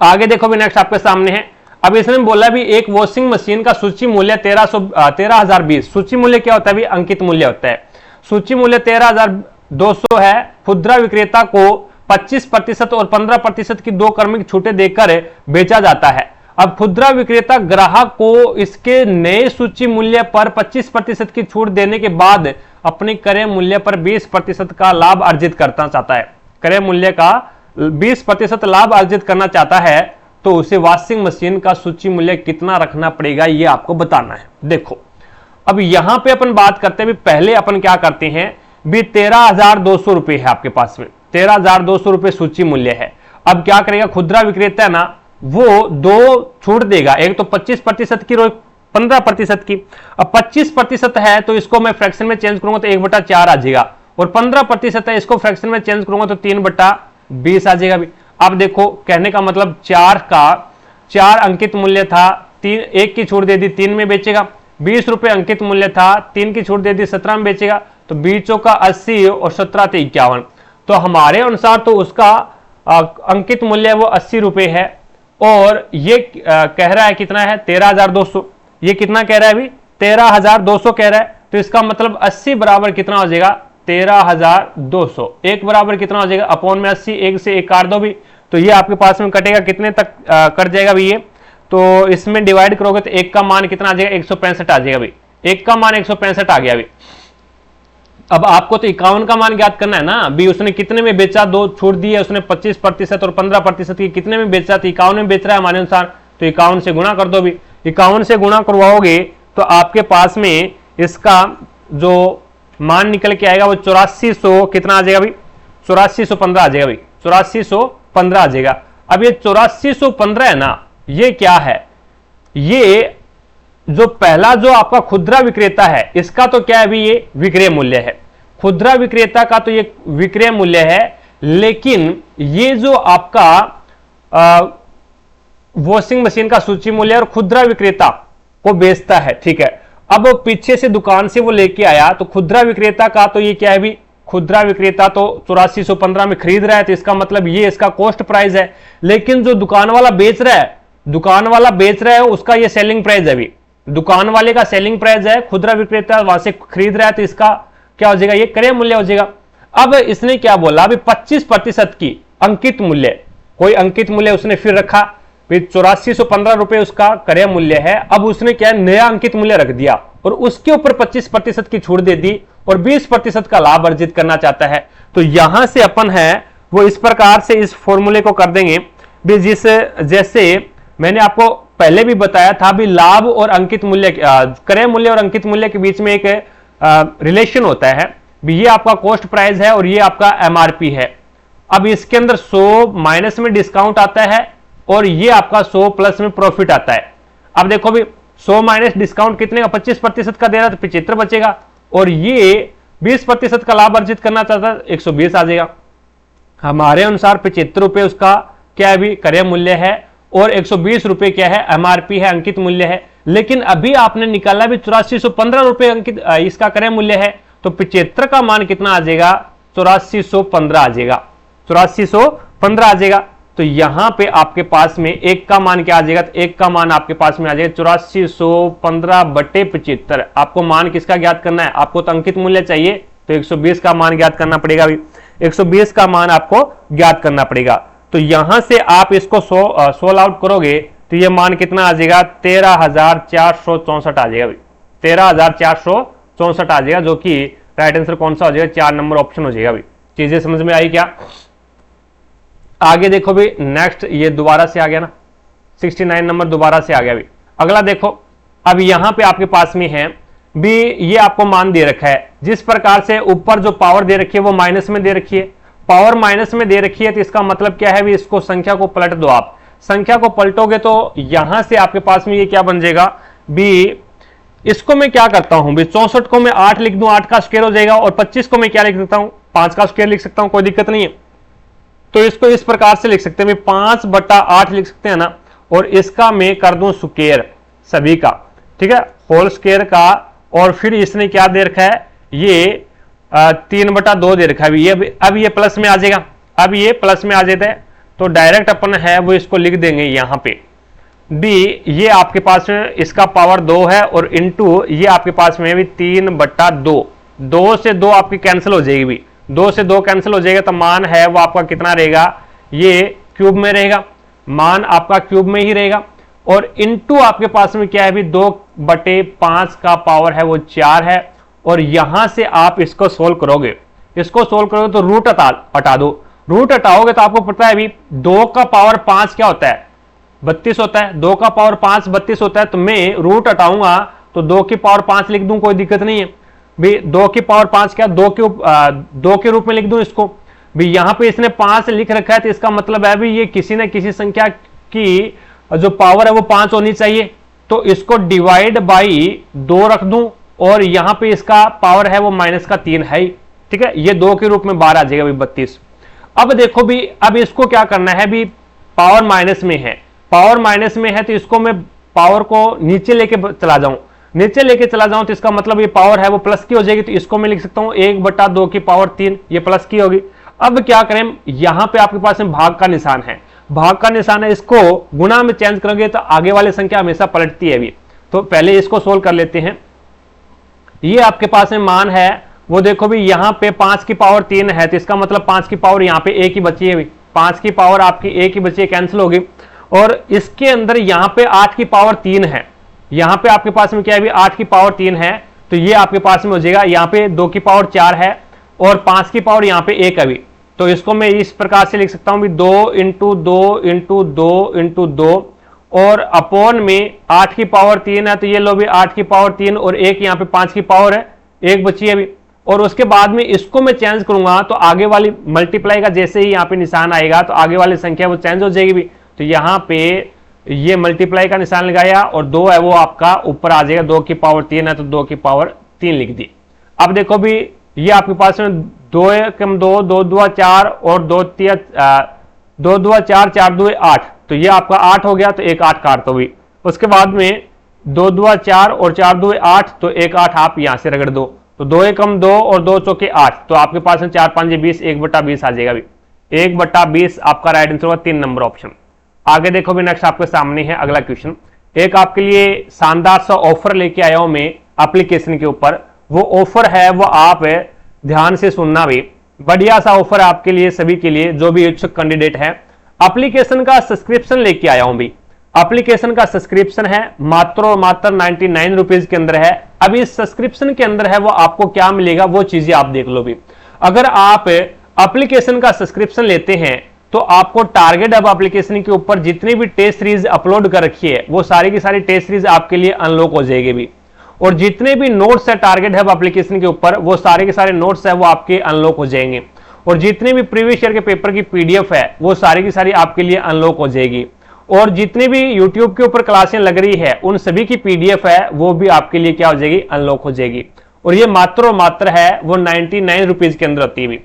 आगे देखो भी नेक्स्ट आपके सामने है, अब इसने बोला भी एक वॉशिंग मशीन का सूची मूल्य 13,020, सूची मूल्य क्या होता है भी, अंकित मूल्य होता है। सूची मूल्य 13,200 है, खुदरा विक्रेता को 25% और 15% की 2 क्रमिक छूटें देकर बेचा जाता है। अब खुदरा विक्रेता ग्राहक को इसके नए सूची मूल्य पर 25% की छूट देने के बाद अपने क्रय मूल्य पर 20% का लाभ अर्जित करना चाहता है, क्रय मूल्य का 20% लाभ अर्जित करना चाहता है, तो उसे वॉशिंग मशीन का सूची मूल्य कितना रखना पड़ेगा ये आपको बताना है। देखो अब यहां पे अपन बात करते हैं, पहले अपन क्या करते हैं भी, 13,200 रुपए है आपके पास में, 13,200 रुपए सूची मूल्य है। अब क्या करेगा खुदरा विक्रेता है ना, वो दो छूट देगा, एक तो 25% की, 15% की। अब 25% है तो इसको मैं फ्रैक्शन में चेंज करूंगा तो 1/4 आ जाएगा, और 15% है इसको फ्रैक्शन में चेंज करूंगा तो 3/20 आ जाएगा भी। अब देखो कहने का मतलब 4 अंकित मूल्य था, 1 की छूट दे दी 3 में बेचेगा, 20 रुपए अंकित मूल्य था, 3 की छूट दे दी 17 में बेचेगा, तो 20 का 80 और 17 तो 51। तो हमारे अनुसार तो उसका अंकित मूल्य वो 80 रुपए है, और ये कह रहा है कितना है 13,200। ये कितना कह रहा है अभी 13,200 कह रहा है, तो इसका मतलब 80 बराबर कितना हो जाएगा 13,200। 1 बराबर कितना हो जाएगा अपॉन में 80, 1 से 1 काट दो भी, तो ये आपके पास में कटेगा कितने तक कट जाएगा भी ये, तो इसमें डिवाइड करोगे तो 1 का मान कितना आ जाएगा 165 आ जाएगा भी। 1 का मान 165 आ गया भी। अब आपको तो 51 का मान ज्ञात करना है ना भी, उसने कितने में बेचा, दो छूट दी है उसने 25% और 15% की, कितने में बेचा, तो 51 में बेच रहा है हमारे अनुसार, तो 51 से गुणा कर दो भी। 51 से गुणा करवाओगे तो आपके पास में इसका जो मान निकल के आएगा वो 8400 कितना आ जाएगा भाई 8415 आ जाएगा भाई, 8415 आ जाएगा। अब ये 8415 है ना, ये क्या है, ये जो पहला जो आपका खुदरा विक्रेता है इसका तो क्या है भी ये विक्रय मूल्य है, खुदरा विक्रेता का तो ये विक्रय मूल्य है, लेकिन ये जो आपका वॉशिंग मशीन का सूची मूल्य और खुदरा विक्रेता को बेचता है, ठीक है। अब पीछे से दुकान से वो लेके आया तो खुदरा विक्रेता का तो ये क्या है भी, खुदरा विक्रेता तो 8415 में खरीद रहा है, तो इसका मतलब ये इसका कॉस्ट प्राइस है, लेकिन जो दुकान वाला बेच रहा है उसका ये सेलिंग प्राइस है, अभी दुकान वाले का सेलिंग प्राइस है, खुदरा विक्रेता वहां से खरीद रहा है, तो इसका क्या हो जाएगा ये क्रय मूल्य हो जाएगा। अब इसने क्या बोला अभी 25% की अंकित मूल्य, कोई अंकित मूल्य उसने फिर रखा, 8415 रुपए उसका क्रय मूल्य है। अब उसने क्या नया अंकित मूल्य रख दिया और उसके ऊपर 25% की छूट दे दी और 20% का लाभ अर्जित करना चाहता है, तो यहां से अपन है वो इस प्रकार से इस फॉर्मूले को कर देंगे भी, जिस जैसे मैंने आपको पहले भी बताया था भी लाभ और अंकित मूल्य, क्रय मूल्य और अंकित मूल्य के बीच में एक रिलेशन होता है भी, ये आपका कॉस्ट प्राइस है और ये आपका एमआरपी है। अब इसके अंदर 100 माइनस में डिस्काउंट आता है और ये आपका 100 प्लस में प्रॉफिट आता है। अब देखो भी 100 माइनस डिस्काउंट कितने का 25% का दे रहा है तो 75 बचेगा, और ये 20% का लाभ अर्जित करना चाहता है 120 आ जाएगा। हमारे अनुसार 75 रुपए उसका क्या है भी क्रय मूल्य है और 120 रुपए क्या है एमआरपी है, अंकित मूल्य है। लेकिन अभी आपने निकाला भी 8415 रुपए अंकित इसका क्रय मूल्य है, तो 75 का मान कितना आ जाएगा 8415 आ जाएगा, 8415 आ जाएगा। तो यहां पे आपके पास में 1 का मान क्या आ जाएगा, तो 1 का मान आपके पास में आ जाएगा 8415 बटे 75। आपको मान किसका ज्ञात करना है, आपको तो अंकित मूल्य चाहिए तो 120 का मान ज्ञात करना पड़ेगा, 120 का मान आपको ज्ञात करना पड़ेगा। तो यहां से आप इसको सोल्व आउट करोगे तो ये मान कितना आ जाएगा 13,464 आ जाएगा, 13,464 आ जाएगा, जो कि राइट आंसर कौन सा हो जाएगा 4 नंबर ऑप्शन हो जाएगा। चीजें समझ में आई क्या? आगे देखो भी नेक्स्ट, ये दोबारा से आ गया ना 69 नंबर दोबारा से आ गया भी। अगला देखो, अब यहां पे आपके पास में है भी, ये आपको मान दे रखा है, जिस प्रकार से ऊपर जो पावर दे रखी है वो माइनस में दे रखी है, पावर माइनस में दे रखी है, तो इसका मतलब क्या है भी, इसको संख्या को पलट दो। आप संख्या को पलटोगे तो यहां से आपके पास में ये क्या बन जाएगा भी, इसको मैं क्या करता हूं भी 64 को मैं 8 लिख दूं, 8 का स्क्वायर हो जाएगा, और 25 को मैं क्या लिख सकता हूं 5 का स्क्वायर लिख सकता हूं, कोई दिक्कत नहीं है। तो इसको इस प्रकार से लिख सकते हैं 5/8 लिख सकते हैं ना, और इसका मैं कर दूं स्क्वायर सभी का, ठीक है, होल स्क्वायर का, और फिर इसने क्या दे रखा है ये 3/2 दे रखा है। ये अब ये प्लस में आ जाएगा, अब ये प्लस में आ जाता है, तो डायरेक्ट अपन है वो इसको लिख देंगे यहां पे भी, ये आपके पास में इसका पावर 2 है और इनटू ये आपके पास में भी 3/2, 2 से 2 आपकी कैंसिल हो जाएगी भी, 2 से 2 कैंसिल हो जाएगा, तो मान है वो आपका कितना रहेगा, ये क्यूब में रहेगा, मान आपका क्यूब में ही रहेगा, और इनटू आपके पास में क्या है भी 2/5 का पावर है वो 4 है, और यहां से आप इसको सोल्व करोगे, तो रूट हटा दो, रूट हटाओगे तो आपको पता है भी 2 का पावर 5 क्या होता है 32 होता है, 2 का पावर 5 32 होता है, तो मैं रूट हटाऊंगा तो 2 की पावर 5 लिख दूं, कोई दिक्कत नहीं है भी, 2 की पावर 5 क्या 2 के रूप में लिख दूं इसको भी। यहां पे इसने 5 लिख रखा है, तो इसका मतलब है भी ये किसी न किसी संख्या इसकी जो पावर है वो 5 होनी चाहिए, तो इसको डिवाइड बाई 2 रख दूं और यहां पे इसका पावर है वो -3 है, ठीक है। ये 2 के रूप में 12 आ जाएगा भी 32। अब देखो भी, अब इसको क्या करना है भी, पावर माइनस में है, पावर माइनस में है तो इसको मैं पावर को नीचे लेके चला जाऊं, नीचे लेके चला जाऊं तो इसका मतलब ये पावर है वो प्लस की हो जाएगी, तो इसको मैं लिख सकता हूं 1/2 की पावर 3, ये प्लस की होगी। अब क्या करें, यहां पे आपके पास में भाग का निशान है, भाग का निशान है, इसको गुणा में चेंज करोगे तो आगे वाली संख्या हमेशा पलटती है भी। तो पहले इसको सोल्व कर लेते हैं। ये आपके पास में मान है वो देखो भी, यहां पे 5 की पावर 3 है, तो इसका मतलब 5 की पावर यहां पे 1 ही बची है भी, 5 की पावर आपकी 1 ही बची है, कैंसिल होगी। और इसके अंदर यहां पे 8 की पावर 3 है, यहां पे आपके पास में क्या है भी, 8 की पावर 3 है, तो ये आपके पास में हो जाएगा, यहां पे 2 की पावर 4 है और 5 की पावर यहां पे 1 है भी, तो इसको मैं इस प्रकार से लिख सकता हूं भी 2 × 2 × 2 × 2 और अपॉन में 8 की पावर 3 है, तो ये लो भी 8 की पावर 3 और 1 यहां पे 5 की पावर है, 1 बची है भी। और उसके बाद में इसको मैं चेंज करूंगा तो आगे वाली मल्टीप्लाई का जैसे ही यहां पे निशान आएगा तो आगे वाली संख्या वो चेंज हो जाएगी भी, तो यहां पे ये मल्टीप्लाई का निशान लगाया और 2 है वो आपका ऊपर आ जाएगा, 2 की पावर 3 है तो 2 की पावर 3 लिख दी। अब देखो भी, ये आपके पास में 2 × 2 2 2 4 और 2 2 4 4 2 8, तो ये आपका 8 हो गया, तो 1 8 काट दो भी। उसके बाद में 2 2 4 और 4 2 8, तो 1 8 आप यहां से रगड़ दो, तो 2 × 2 और 2 × 4 8, तो आपके पास में 4 5 20, 1/20 आ जाएगा भी, 1/20 आपका राइट आंसर होगा 3 नंबर ऑप्शन। आगे देखो भी, नेक्स्ट आपके सामने है अगला क्वेश्चन। एक आपके लिए शानदार सा ऑफर लेके आया हूं मैं एप्लीकेशन के ऊपर, वो ऑफर है वो आप ध्यान से सुनना भी, बढ़िया सा ऑफर आपके लिए, सभी के लिए जो भी इच्छुक कैंडिडेट है। एप्लीकेशन का सब्सक्रिप्शन लेके आया हूं भी, एप्लीकेशन का सब्सक्रिप्शन है मात्र और मात्र 99 रुपीज के अंदर है। अब इस सब्सक्रिप्शन के अंदर है वो आपको क्या मिलेगा वो चीजें आप देख लो भी। अगर आप एप्लीकेशन का सब्सक्रिप्शन लेते हैं तो आपको टारगेट हब एप्लीकेशन के ऊपर जितनी भी टेस्ट सीरीज अपलोड कर रखी है वो सारी की सारी टेस्ट सीरीज आपके लिए अनलॉक हो जाएगी भी, और जितने भी नोट्स है टारगेट हब एप्लीकेशन के ऊपर वो सारे के सारे नोट्स है वो आपके अनलॉक हो जाएंगे, और जितने भी प्रीवियस ईयर के पेपर की पीडीएफ है वो सारी की सारी आपके लिए अनलॉक हो जाएगी, और जितनी भी यूट्यूब के ऊपर क्लासें लग रही है उन सभी की पीडीएफ है वो भी आपके लिए क्या हो जाएगी, अनलॉक हो जाएगी। और ये मात्र और मात्र है वो 99 रुपीज के अंदर होती है,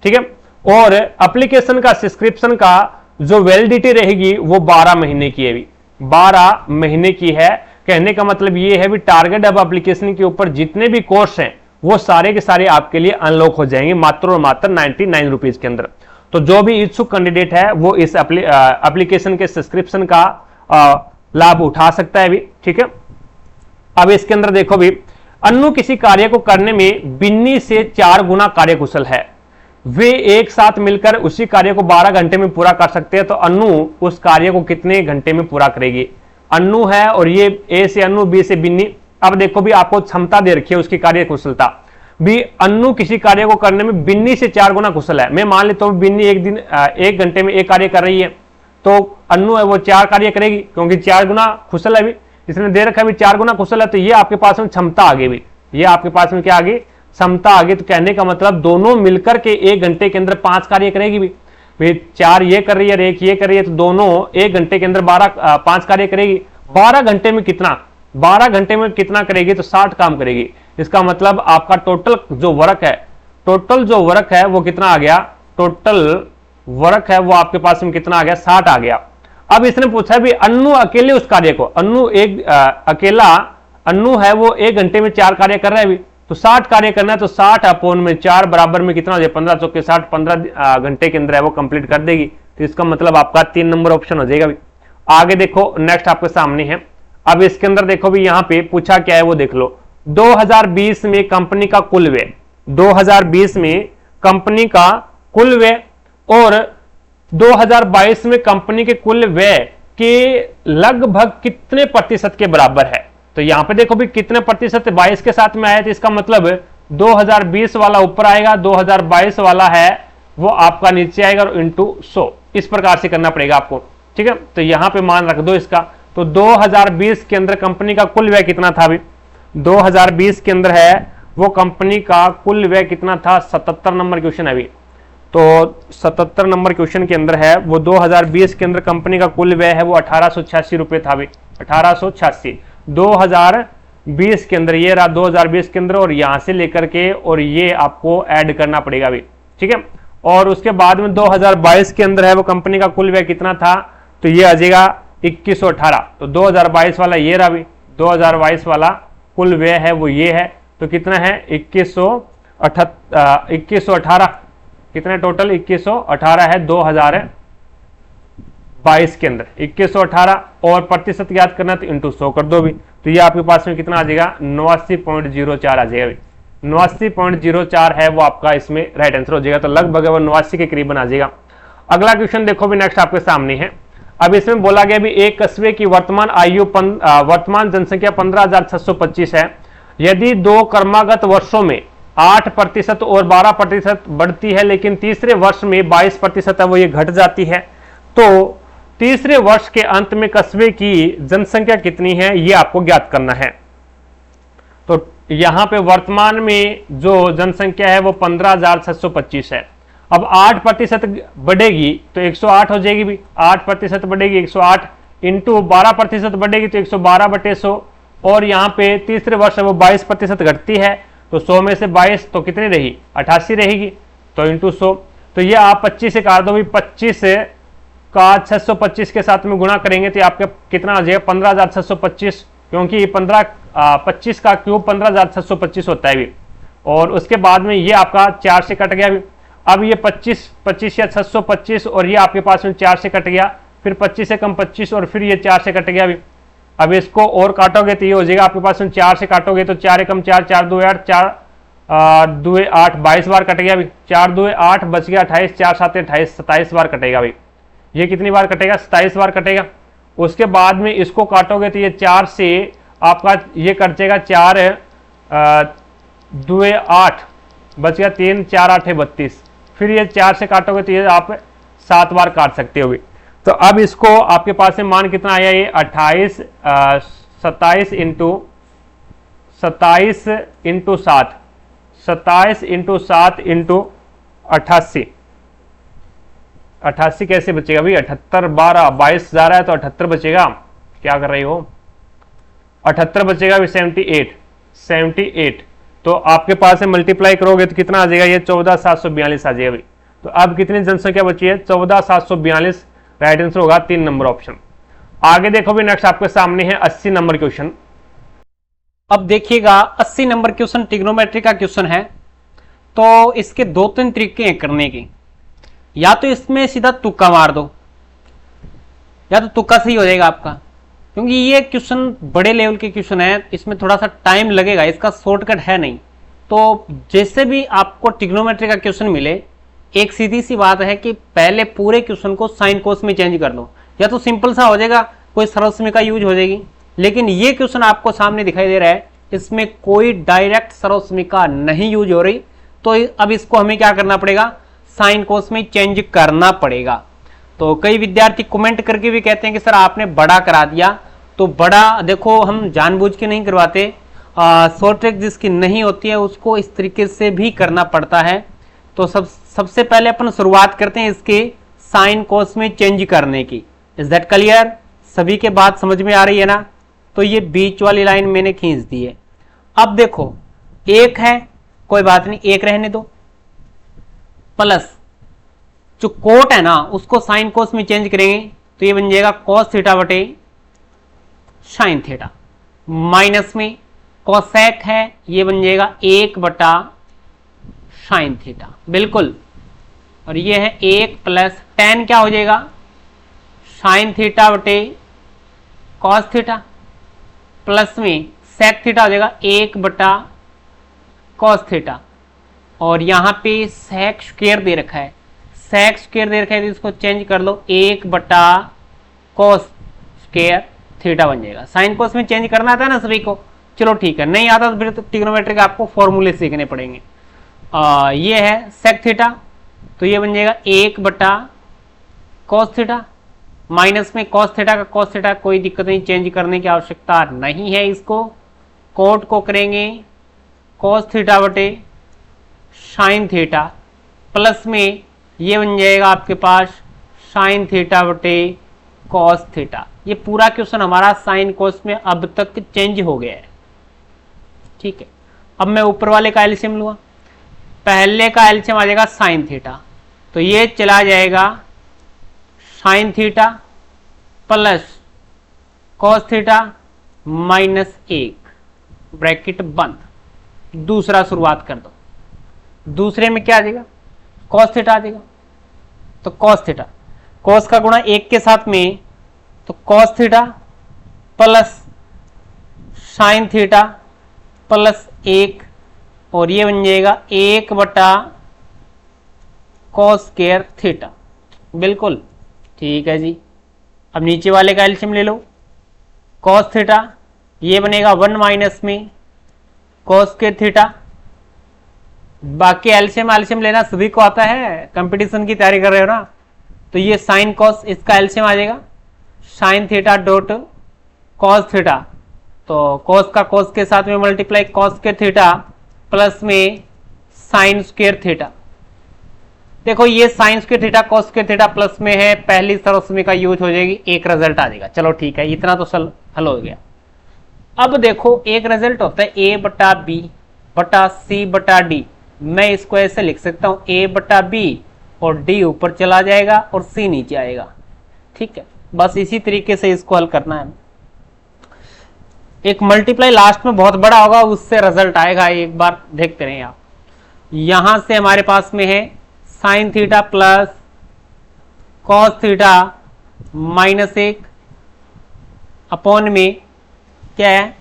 ठीक है। और एप्लीकेशन का सब्सक्रिप्शन का जो वैलिडिटी रहेगी वो 12 महीने की है भी, 12 महीने की है। कहने का मतलब ये है भी टारगेट हब एप्लीकेशन के ऊपर जितने भी कोर्स हैं वो सारे के सारे आपके लिए अनलॉक हो जाएंगे मात्र और मात्र 99 रुपीज के अंदर। तो जो भी इच्छुक कैंडिडेट है वो इस एप्लीकेशन के सब्सक्रिप्शन का लाभ उठा सकता है भी, ठीक है। अब इसके अंदर देखो भी, अन्नू किसी कार्य को करने में बिन्नी से 4 गुना कार्यकुशल है, वे एक साथ मिलकर उसी कार्य को 12 घंटे में पूरा कर सकते हैं, तो अन्नू उस कार्य को कितने घंटे में पूरा करेगी। अन्नू है और ये ए से अन्नू, बी से बिन्नी। अब देखो भी आपको क्षमता दे रखी है उसकी कार्य कुशलता भी, अन्नू किसी कार्य को करने में बिन्नी से 4 गुना कुशल है। मैं मान लेता हूं बिन्नी एक घंटे में एक कार्य कर रही है, तो अन्नू है वो 4 कार्य करेगी क्योंकि 4 गुना कुशल है भी, इसने दे रखा है भी 4 गुना कुशल है, तो ये आपके पास में क्षमता आगे भी, ये आपके पास में क्या आगे, क्षमता आगे। तो कहने का मतलब दोनों मिलकर के 1 घंटे के अंदर 5 कार्य करेगी भी, 4 ये कर रही है और 1 ये कर रही है, तो दोनों 1 घंटे के अंदर 5 कार्य करेगी। 12 घंटे में कितना, 12 घंटे में कितना करेगी, तो 60 काम करेगी। इसका मतलब आपका टोटल जो वर्क है वो कितना आ गया, टोटल वर्क है वो आपके पास में कितना आ गया, 60 आ गया। अब इसने पूछा भी अन्नू अकेले उस कार्य को, अन्नू अकेला अन्नू है वो 1 घंटे में 4 कार्य कर रहा है भी, तो 60 कार्य करना है, तो 60 अपॉन में 4 बराबर में कितना हो जाए, 15 चौके 60, 15 घंटे के अंदर है वो कंप्लीट कर देगी। तो इसका मतलब आपका 3 नंबर ऑप्शन हो जाएगा भी। आगे देखो नेक्स्ट आपके सामने है। अब इसके अंदर देखो भी, यहां पे पूछा क्या है वो देख लो। 2020 में कंपनी का कुल व्यय, 2020 में कंपनी का कुल व्यय और 2022 में कंपनी के कुल व्यय के लगभग कितने प्रतिशत के बराबर है। तो यहां पे देखो भी कितने प्रतिशत 22 के साथ में आया, तो इसका मतलब 2020 वाला ऊपर आएगा, 2022 वाला है वो आपका नीचे आएगा और इंटू 100, इस प्रकार से करना पड़ेगा आपको, ठीक है। तो यहां पे मान रख दो इसका। तो 2020 के अंदर कंपनी का कुल व्यय कितना था अभी, 2020 के अंदर है वो कंपनी का कुल व्यय कितना था, 77 नंबर क्वेश्चन है अभी। तो 77 नंबर क्वेश्चन के अंदर है वो 2020 के अंदर कंपनी का कुल व्यय है वो 1886 रुपए था भाई, 1886 2020 के अंदर, ये रहा 2020 के अंदर, और यहां से लेकर के और ये आपको ऐड करना पड़ेगा भाई, ठीक है। और उसके बाद में 2022 के अंदर है वो कंपनी का कुल व्यय कितना था, तो ये आ जाएगा 2118। तो 2022 वाला ये रहा भाई, 2022 वाला कुल व्यय है वो ये है, तो कितना है 2118, कितना टोटल 2118 है 2022 के अंदर 2118, और प्रतिशत याद करना तो इंटू 100 कर दो भी, तो ये आपके पास में कितना आ जाएगा 89.04 आ जाएगा भाई, 89.04 है वो आपका इसमें राइट आंसर हो जाएगा, तो लगभग वो 89 के करीबन आ जाएगा। अगला क्वेश्चन देखो भी, नेक्स्ट आपके सामने है। अब इसमें बोला गया भी एक कस्बे की वर्तमान वर्तमान जनसंख्या 15,625 है, यदि 2 क्रमागत वर्षों में 8% और 12% बढ़ती है, लेकिन तीसरे वर्ष में 22% है वो ये घट जाती है, तो तीसरे वर्ष के अंत में कस्बे की जनसंख्या कितनी है ये आपको ज्ञात करना है। तो यहां पे वर्तमान में जो जनसंख्या है वो 15,625 है। अब 8% बढ़ेगी तो 108 हो जाएगी भी, 8% बढ़ेगी 108 इंटू 12% बढ़ेगी तो 112/100, और यहाँ पे तीसरे वर्ष वो 22% घटती है, तो 100 में से 22 तो कितनी रही 88 रहेगी, तो इंटू 100, तो ये आप 25 से काट दो भी, 25 का 625 के साथ में गुणा करेंगे तो आपके कितना आ जाएगा 15,625, क्योंकि 25 का क्यूब 15,625 होता है भी, और उसके बाद में ये आपका 4 से कट गया भी। अब ये 25 या 625, और ये आपके पास में 4 से कट गया, फिर 25 से कम 25, और फिर ये 4 से कट गया भी। अब इसको और काटोगे तो ये हो जाएगा आपके पास में 4 से काटोगे तो 4 एकम 4, 4 2 8, 4 2 8, 22 बार कट गया भी, 4 2 8 बच गया 28, 4 7 28, 27 बार कटेगा भाई। ये कितनी बार कटेगा 27 बार कटेगा। उसके बाद में इसको काटोगे तो ये 4 से आपका ये कट जाएगा 4 2 8 बच गया 3, 4 8 32, फिर ये 4 से काटोगे तो ये आप 7 बार काट सकते हो भी। तो अब इसको आपके पास में मान कितना आया, ये 27 इंटू 7, 27 इंटू 7 इंटू 88, 88 कैसे बचेगा भाई, 78 12 22 जा रहा है तो 78 बचेगा, क्या कर रही हो 78 बचेगा भी, 78, तो आपके पास में मल्टीप्लाई करोगे तो कितना आ जाएगा, ये 14,742 आ जाएगा भाई। तो अब कितनी जनसंख्या बची है 14,742, राइट आंसर होगा 3 नंबर ऑप्शन। आगे देखो भी, नेक्स्ट आपके सामने है 80 नंबर क्वेश्चन। अब देखिएगा 80 नंबर क्वेश्चन ट्रिग्नोमेट्री का क्वेश्चन है, तो इसके 2-3 तरीके हैं करने के, या तो इसमें सीधा तुक्का मार दो, या तो तुक्का सही हो जाएगा आपका, क्योंकि ये क्वेश्चन बड़े लेवल के क्वेश्चन है, इसमें थोड़ा सा टाइम लगेगा, इसका शॉर्टकट है नहीं। तो जैसे भी आपको ट्रिग्नोमेट्री का क्वेश्चन मिले, एक सीधी सी बात है कि पहले पूरे क्वेश्चन को साइन कोस में चेंज कर दो, या तो सिंपल सा हो जाएगा, कोई सर्वसमीका यूज हो जाएगी। लेकिन ये क्वेश्चन आपको सामने दिखाई दे रहा है, इसमें कोई डायरेक्ट सर्वसमीका नहीं यूज हो रही, तो अब इसको हमें क्या करना पड़ेगा, साइन कोस में चेंज करना पड़ेगा। तो कई विद्यार्थी कमेंट करके भी कहते हैं कि सर आपने बड़ा करा दिया, तो बड़ा देखो हम जानबूझ के नहीं करवाते, शॉर्ट ट्रिक जिसकी नहीं होती है उसको इस तरीके से भी करना पड़ता है। तो सबसे पहले अपन शुरुआत करते हैं इसके साइन कोस में चेंज करने की। इज दैट क्लियर, सभी के बात समझ में आ रही है ना। तो ये बीच वाली लाइन मैंने खींच दी है। अब देखो एक है, कोई बात नहीं, एक रहने दो, प्लस जो कोट है ना उसको साइन कोस में चेंज करेंगे तो ये बन जाएगा कॉस थीटा बटे साइन थीटा, माइनस में कोसेक है ये बन जाएगा 1 बटा साइन थीटा, बिल्कुल। और ये है 1 प्लस टेन क्या हो जाएगा, साइन थीटा बटे कॉस थीटा, प्लस में सेक थीटा हो जाएगा 1 बटा कॉस थीटा, और यहां पे सेक स्क्वायर दे रखा है, सेक स्क्वायर दे रखा है तो इसको चेंज कर लो 1 बटा कॉस स्क्वायर थीटा बन जाएगा। साइन कोस में चेंज करना आता है ना सभी को, चलो ठीक है, नहीं आता तो फिर तो ट्रिग्नोमेट्री के आपको फॉर्मूले सीखने पड़ेंगे। ये है सेक थीटा, तो ये बन जाएगा 1 बटा कॉस थीटा, माइनस में कॉस थीटा का कॉस थीटा, कोई दिक्कत नहीं, चेंज करने की आवश्यकता नहीं है। इसको कोट को करेंगे कॉस थीटा बटे साइन थीटा, प्लस में ये बन जाएगा आपके पास साइन थीटा बटे कॉस थीटा। ये पूरा क्वेश्चन हमारा साइन कॉस में अब तक चेंज हो गया है, ठीक है। अब मैं ऊपर वाले का एलसीएम लूंगा, पहले का एलसीएम आ जाएगा साइन थीटा, तो ये चला जाएगा sine theta plus cos theta minus 1, bracket बंद। दूसरा शुरुआत कर दो, दूसरे में क्या आ जाएगा, कॉस थीटा आ जाएगा, तो कॉस थीटा, कॉस का गुणा 1 के साथ में, तो cos theta plus sine theta plus 1, और ये बन जाएगा 1 बटा कॉस स्क्वायर थीटा। बिल्कुल ठीक है जी। अब नीचे वाले का एलसीएम ले लो, कॉस थीटा ये बनेगा 1 माइनस में कॉस स्क्वायर थीटा। बाकी एलसीएम लेना सभी को आता है, कंपटीशन की तैयारी कर रहे हो ना, तो ये साइन कॉस, इसका एलसीएम आ जाएगा sine theta dot cos theta, तो कॉस का कॉस के साथ में multiply cos square theta plus में साइन स्क्वायर थीटा। देखो ये sign square theta cos square theta plus में है, पहली सर्वसमी का यूज हो जाएगी, एक रिजल्ट आ जाएगा। चलो ठीक है, इतना तो हल हो गया। अब देखो एक रिजल्ट होता है a बटा बी बटा सी बटा डी, मैं इसको ऐसे लिख सकता हूं a बटा बी और d ऊपर चला जाएगा और c नीचे आएगा, ठीक है। बस इसी तरीके से इसको हल करना है। एक मल्टीप्लाई लास्ट में बहुत बड़ा होगा, उससे रिजल्ट आएगा, एक बार देखते रहिए आप। यहां से हमारे पास में है sine theta plus cos theta minus 1 upon में क्या है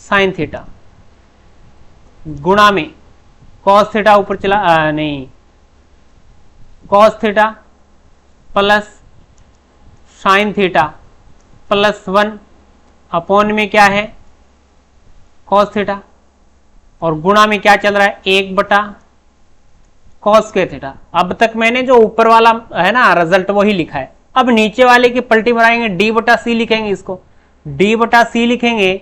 साइन थीटा गुणा में कॉस थीटा ऊपर चला नहीं, cos theta plus sine theta plus 1 upon में क्या है कॉस थीटा, और गुणा में क्या चल रहा है 1 बटा कॉस स्क्वायर थीटा। अब तक मैंने जो ऊपर वाला है ना रिजल्ट वही लिखा है। अब नीचे वाले की पलटी बनाएंगे, डी बटा सी लिखेंगे, इसको डी बटा सी लिखेंगे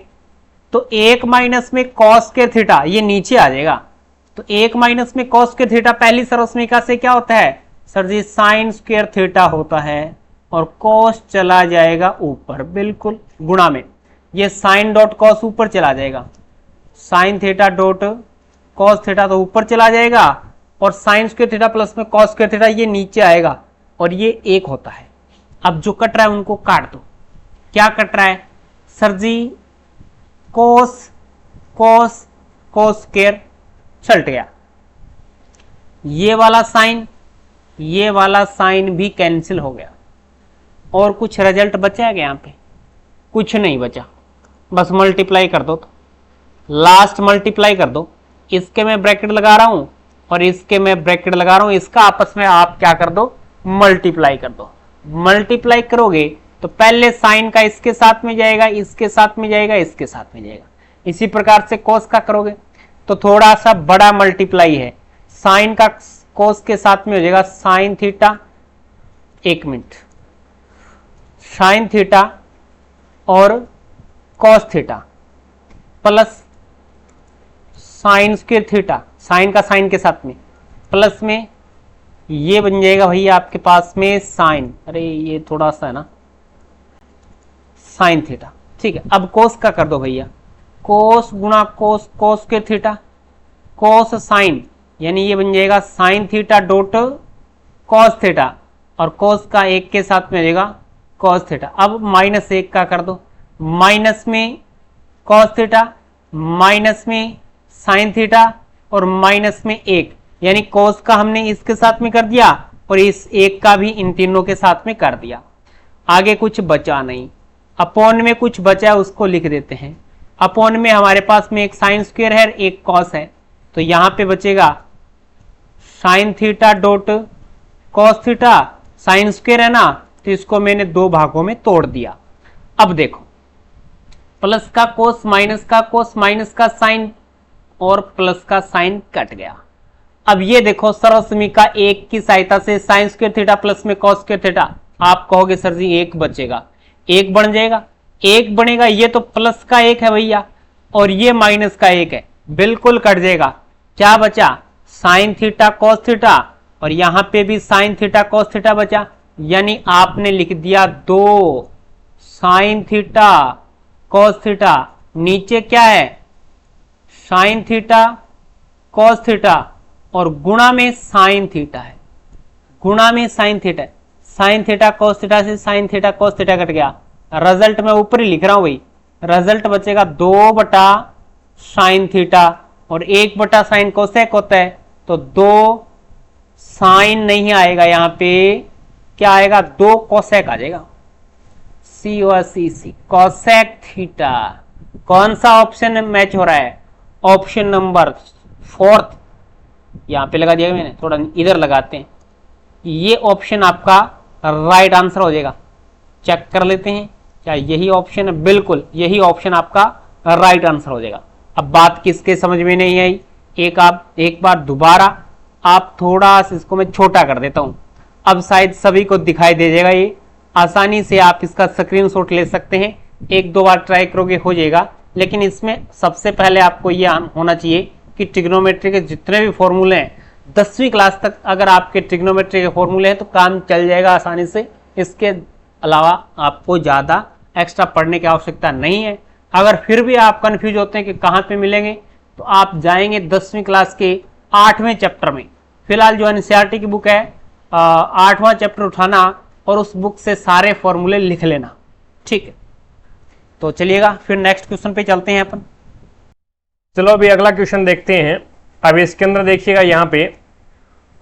तो 1 माइनस में कॉस स्क्वायर थीटा ये नीचे आ जाएगा, तो 1 माइनस में कॉस स्क्वायर थीटा पहली सर्वसमीका से क्या होता है सर जी साइन स्क्वायर थीटा होता है, और कॉस चला जाएगा ऊपर, बिल्कुल गुणा में ये साइन डॉट कॉस ऊपर चला जाएगा, sine theta dot cos theta तो ऊपर चला जाएगा, और साइन स्क्वायर थीटा प्लस में कॉस स्क्वायर थीटा ये नीचे आएगा, और ये 1 होता है। अब जो कट रहा है उनको काट दो, क्या कट रहा है सर जी कोस कोस कोस स्क्वायर छलट गया, ये वाला साइन भी कैंसिल हो गया, और कुछ रिजल्ट बचा है क्या यहाँ पे, कुछ नहीं बचा, बस मल्टीप्लाई कर दो, तो लास्ट मल्टीप्लाई कर दो, इसके मैं ब्रैकेट लगा रहा हूं और इसके मैं ब्रैकेट लगा रहा हूं, इसका आपस में आप क्या कर दो मल्टीप्लाई कर दो। मल्टीप्लाई करोगे तो पहले साइन का इसके साथ में जाएगा, इसके साथ में जाएगा, इसके साथ में जाएगा, इसी प्रकार से कोस का करोगे तो थोड़ा सा बड़ा मल्टीप्लाई है, साइन का कोस के साथ में हो जाएगा साइन थीटा, एक मिनट, साइन थीटा और cos theta plus sine square theta, sine का साइन के साथ में प्लस में ये बन जाएगा भैया आपके पास में साइन, अरे ये थोड़ा सा है ना साइन थीटा, ठीक है। अब कोस का कर दो भैया, कोस गुणा कोस कोस के थीटा कोस साइन, यानी ये बन जाएगा sine theta dot cos theta, और कोस का 1 के साथ में हो जाएगा कॉस थीटा। अब माइनस 1 का कर दो, माइनस में कॉस थीटा माइनस में साइन थीटा और माइनस में 1, यानी कोस का हमने इसके साथ में कर दिया और इस 1 का भी इन तीनों के साथ में कर दिया। आगे कुछ बचा नहीं, अपॉन में कुछ बचा है उसको लिख देते हैं। अपॉन में हमारे पास में एक साइन स्क्वायर है, एक कॉस है, तो यहां पे बचेगा sine theta dot cos theta, sine square है ना, तो इसको मैंने 2 भागों में तोड़ दिया। अब देखो प्लस का कोस माइनस का साइन और प्लस का साइन कट गया। अब ये देखो सर्वसमीका 1 की सहायता से साइन स्क्वायर थीटा प्लस में कॉस स्क्वायर थीटा, आप कहोगे सर जी 1 बचेगा, 1 बन जाएगा, 1 बनेगा, ये तो प्लस का 1 है भैया और ये माइनस का 1 है, बिल्कुल कट जाएगा। क्या बचा साइन थीटा कॉस थीटा और यहां पे भी साइन थीटा कॉस थीटा बचा, यानी आपने लिख दिया 2 साइन थीटा कॉस थीटा, नीचे क्या है साइन थीटा कॉस थीटा और गुणा में साइन थीटा है, गुणा में साइन थीटा है। साइन थीटा कॉस थीटा से sine theta cos theta cut गया, रिजल्ट में ऊपर ही लिख रहा हूं भाई, रिजल्ट बचेगा 2 बटा साइन थीटा और 1 बटा साइन कोसेक होता है, तो 2 साइन नहीं आएगा, यहां पे क्या आएगा 2 कोसेक आ जाएगा, सी और सी कोसेक थीटा। कौन सा ऑप्शन मैच हो रहा है, ऑप्शन नंबर 4, यहां पे लगा दिया मैंने, थोड़ा इधर लगाते हैं, ये ऑप्शन आपका राइट आंसर हो जाएगा। चेक कर लेते हैं क्या यही ऑप्शन है, बिल्कुल यही ऑप्शन आपका राइट आंसर हो जाएगा। अब बात किसके समझ में नहीं आई, एक बार दोबारा आप थोड़ा सा इसको मैं छोटा कर देता हूं, अब शायद सभी को दिखाई दे जाएगा, ये आसानी से आप इसका स्क्रीनशॉट ले सकते हैं, 1-2 बार ट्राई करोगे हो जाएगा। लेकिन इसमें सबसे पहले आपको यह होना चाहिए कि ट्रिग्नोमेट्री के जितने भी फॉर्मूले हैं 10वीं क्लास तक अगर आपके ट्रिग्नोमेट्री के फॉर्मूले हैं तो काम चल जाएगा आसानी से, इसके अलावा आपको ज़्यादा एक्स्ट्रा पढ़ने की आवश्यकता नहीं है। अगर फिर भी आप कंफ्यूज होते हैं कि कहाँ पे मिलेंगे, तो आप जाएंगे 10वीं क्लास के 8वें चैप्टर में। फिलहाल जो एनसीईआरटी की बुक है 8वां चैप्टर उठाना और उस बुक से सारे फॉर्मूले लिख लेना, ठीक है। तो चलिएगा फिर नेक्स्ट क्वेश्चन पे चलते हैं अपन। चलो अभी अगला क्वेश्चन देखते हैं। अब इसके अंदर देखिएगा, यहाँ पे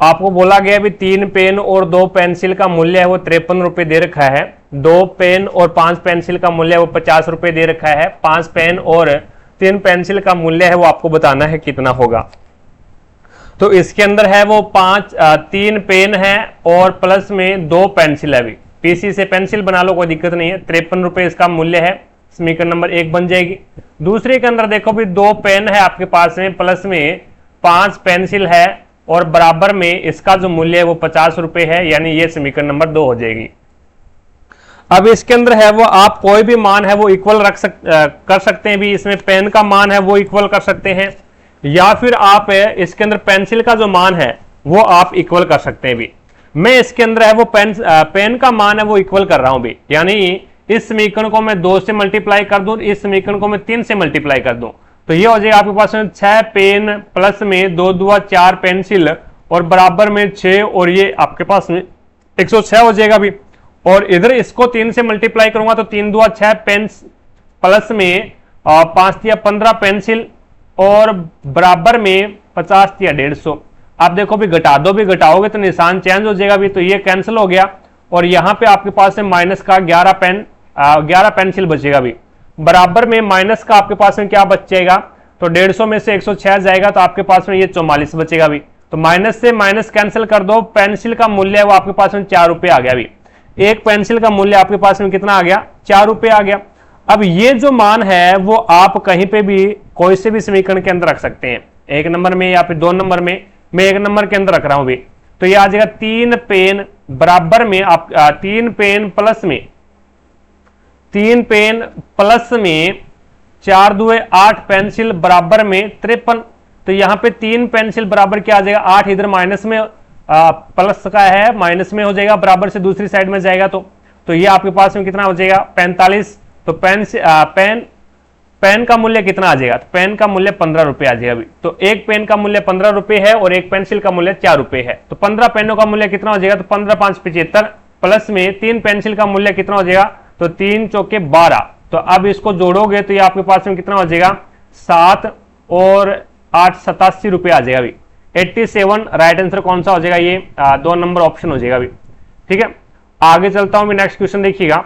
आपको बोला गया भी 3 पेन और 2 पेंसिल का मूल्य है वो 53 रुपए दे रखा है, 2 पेन और 5 पेंसिल का मूल्य है वो 50 रुपए दे रखा है, 5 पेन और 3 पेंसिल का मूल्य है वो आपको बताना है कितना होगा। तो इसके अंदर है वो 3 पेन है और प्लस में 2 पेंसिल है, अभी पीसी से पेंसिल बना लो कोई दिक्कत नहीं है, 53 रुपए इसका मूल्य है, समीकरण नंबर 1 बन जाएगी। दूसरे के अंदर देखो भी 2 पेन है आपके पास में, प्लस में 5 पेंसिल है और बराबर में इसका जो मूल्य है वो 50 रुपए है, यानी ये समीकरण नंबर 2 हो जाएगी। अब इसके अंदर है वो आप कोई भी मान है वो इक्वल कर सकते हैं भी, इसमें पेन का मान है वो इक्वल कर सकते हैं, या फिर आप इसके अंदर पेंसिल का जो मान है वो आप इक्वल कर सकते हैं भी। मैं इसके अंदर है वो पेन का मान है वो इक्वल कर रहा हूं भी, यानी इस समीकरण को मैं 2 से मल्टीप्लाई कर दूं, इस समीकरण को मैं 3 से मल्टीप्लाई कर दूं, तो ये हो जाएगा आपके पास में 6 पेन प्लस में 2 दूआ 4 पेंसिल और बराबर में 6 और ये आपके पास में 106 हो जाएगा भी। और इधर इसको 3 से मल्टीप्लाई करूंगा तो 3 दूआ 6 पेन प्लस में 5 तिया 15 पेंसिल और बराबर में 50 तिया 150। आप देखो भी घटा दो भी घटाओगे तो निशान चेंज हो जाएगा भी, तो ये कैंसिल हो गया और यहां पे आपके पास में माइनस का 11 पेंसिल बचेगा भी, बराबर में माइनस का आपके पास में क्या बच जाएगा, तो 150 में से 106 जाएगा तो आपके पास में ये 44 बचेगा भी। तो माइनस से माइनस कैंसिल कर दो, पेंसिल का मूल्य है वो आपके पास में 4 रुपए आ गया भी, एक पेंसिल का मूल्य आपके पास में कितना आ गया, 4 रुपए आ गया। अब ये जो मान है वो आप कहीं पे भी कोई से भी समीकरण के अंदर रख सकते हैं, 1 नंबर में या फिर 2 नंबर में, मैं 1 नंबर के अंदर रख रहा हूं भी, तो ये आ जाएगा 3 पेन बराबर में आप 3 पेन प्लस में 4 दुए 8 पेंसिल बराबर में 53। तो यहां पे 3 पेंसिल बराबर क्या आ जाएगा, 8 इधर माइनस में प्लस का है माइनस में हो जाएगा, बराबर से दूसरी साइड में जाएगा तो ये आपके पास में कितना हो जाएगा 45। तो पेन का मूल्य कितना आ जाएगा, तो पेन का मूल्य 15 रुपए आ जाएगा अभी। तो एक पेन का मूल्य 15 रुपए है और एक पेंसिल का मूल्य 4 रुपए है, तो 15 पेनों का मूल्य कितना हो जाएगा, तो 15 5 75 प्लस में 3 पेंसिल का मूल्य कितना हो जाएगा, तो 3 चौके 12। तो अब इसको जोड़ोगे तो ये आपके पास में कितना हो जाएगा 7 और 8 87 रुपए आ जाएगा अभी, 87। राइट आंसर कौन सा हो जाएगा, ये 2 नंबर ऑप्शन हो जाएगा अभी, ठीक है। आगे चलता हूं, नेक्स्ट क्वेश्चन देखिएगा।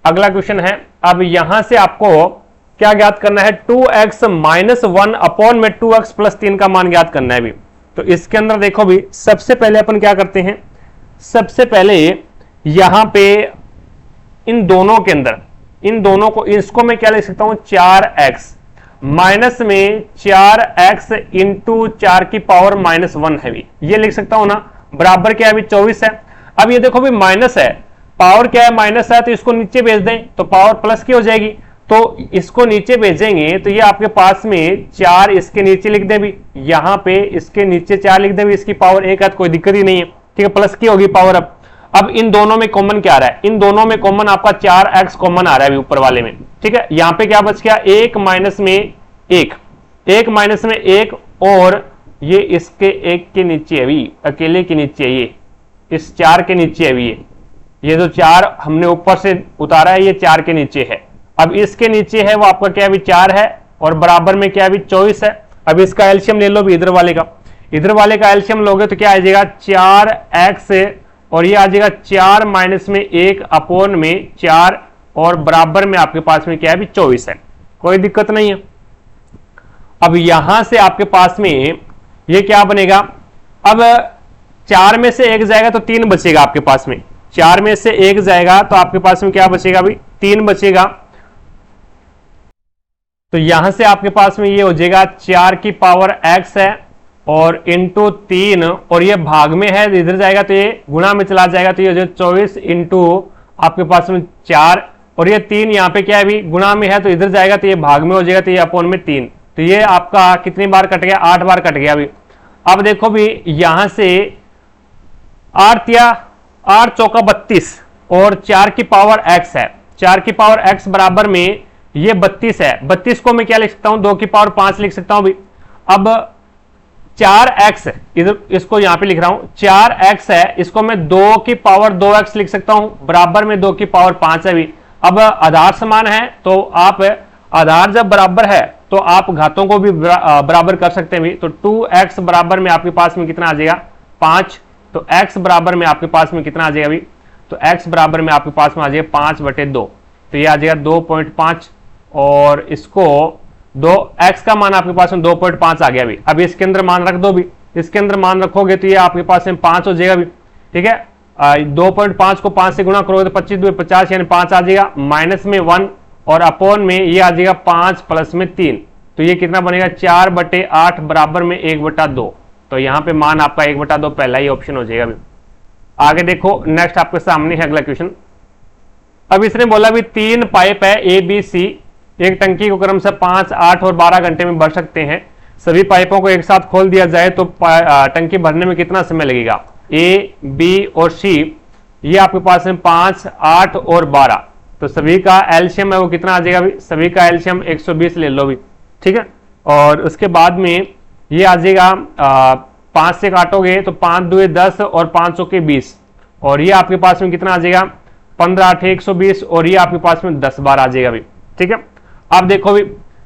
अगला क्वेश्चन है, अब यहां से आपको क्या ज्ञात करना है, 2x - 1 अपॉन में 2x + 3 का मान ज्ञात करना है भी। तो इसके अंदर देखो भी, सबसे पहले अपन क्या करते हैं, सबसे पहले यहां पे इन दोनों के अंदर, इन दोनों को, इसको मैं क्या लिख सकता हूं 4x माइनस में 4x इंटू 4 की पावर -1 है भी, ये लिख सकता हूं ना, बराबर क्या है अभी 24 है। अब ये देखो भी माइनस है, पावर क्या है माइनस है, तो इसको नीचे भेज दें तो पावर प्लस की हो जाएगी। तो इसको नीचे भेजेंगे तो ये आपके पास में 4 इसके नीचे लिख दे भी, यहां पे इसके नीचे 4 लिख दे भी, इसकी पावर 1 है तो कोई दिक्कत ही नहीं है, ठीक है, प्लस की होगी पावर। अब इन दोनों में कॉमन क्या आ रहा है, इन दोनों में कॉमन आपका 4x कॉमन आ रहा है ऊपर वाले में, ठीक है। यहां पे क्या बच गया, 1 माइनस में 1, 1 माइनस में 1, और ये इसके 1 के नीचे है भी, अकेले के नीचे है, ये इस 4 के नीचे है भी, ये जो 4 हमने ऊपर से उतारा है ये 4 के नीचे है। अब इसके नीचे है वो आपका क्या है, 4 है, और बराबर में क्या है, 24 है। अब इसका एलसीएम ले लो भी, इधर वाले का एलसीएम लोगे तो क्या आ जाएगा, 4x, और ये आ जाएगा 4 माइनस में 1 अपॉन में 4, और बराबर में आपके पास में क्या है, 24 है, कोई दिक्कत नहीं है। अब यहां से आपके पास में ये क्या बनेगा, अब 4 में से 1 जाएगा तो 3 बचेगा आपके पास में, 4 में से 1 जाएगा तो आपके पास में क्या बचेगा भाई, 3 बचेगा। तो यहां से आपके पास में ये हो जाएगा 4 की पावर x है और इंटू 3, और ये भाग में है इधर जाएगा तो ये गुणा में चला जाएगा, तो ये जो 24 इंटू आपके पास में 4, और ये 3 यहाँ पे क्या है भी गुणा में है तो इधर जाएगा तो ये भाग में हो जाएगा, तो ये अपॉन में 3, तो ये आपका कितनी बार कट गया, 8 बार कट गया अभी। अब देखो भी यहां से 8 चौका 32 और 4 की पावर x है, 4 की पावर x बराबर में ये 32 है, 32 को मैं क्या लिख सकता हूं, 2 की पावर 5 लिख सकता हूं भी। अब 4x इधर इसको यहां पे लिख रहा हूं, 4x है, इसको मैं 2 की पावर 2x लिख सकता हूं, बराबर में 2 की पावर 5 है भी। अब आधार समान है तो आप आधार जब बराबर है तो आप घातों को भी बराबर कर सकते हैं भी। तो 2x बराबर में आपके पास में कितना आ जाएगा, 5, तो x बराबर में आपके पास में कितना आ जाएगा भी, तो x बराबर में आपके पास में आ जाएगा 5/2, तो ये आ जाएगा 2.5, और इसको 2x का मान आपके पास में 2.5 आ गया भी। अब इसके अंदर मान रख दो भी, इसके अंदर मान रखोगे तो ये आपके पास में 5 हो जाएगा भी, ठीक है। 2.5 को 5 से गुणा करोगे तो 25 2 50 यानी 5 आ जाएगा, माइनस में 1 और अपॉन में ये आ जाएगा 5 प्लस में 3, तो ये कितना बनेगा 4/8 बराबर में 1/2, तो यहाँ पे मान आपका 1/2 पहला ही ऑप्शन हो जाएगा। आगे देखो नेक्स्ट आपके सामने है अगला क्वेश्चन। अब इसने बोला भी 3 पाइप है ए बी सी, एक टंकी को क्रम से 5, 8 और 12 घंटे में भर सकते हैं। सभी पाइपों को एक साथ खोल दिया जाए तो टंकी भरने में कितना समय लगेगा। ए बी और सी ये आपके पास है 5, 8 और 12, तो सभी का एलसीएम है वो कितना आ जाएगा भी, सभी का एलसीएम 120 ले लो भी, ठीक है। और उसके बाद में ये आ जाएगा 5 से काटोगे तो 5 2 10 और 5 के 20, और ये आपके पास में कितना आ जाएगा 15 8 120, और ये आपके पास में 10 बार आ जाएगा भी, ठीक है। अब देखो भी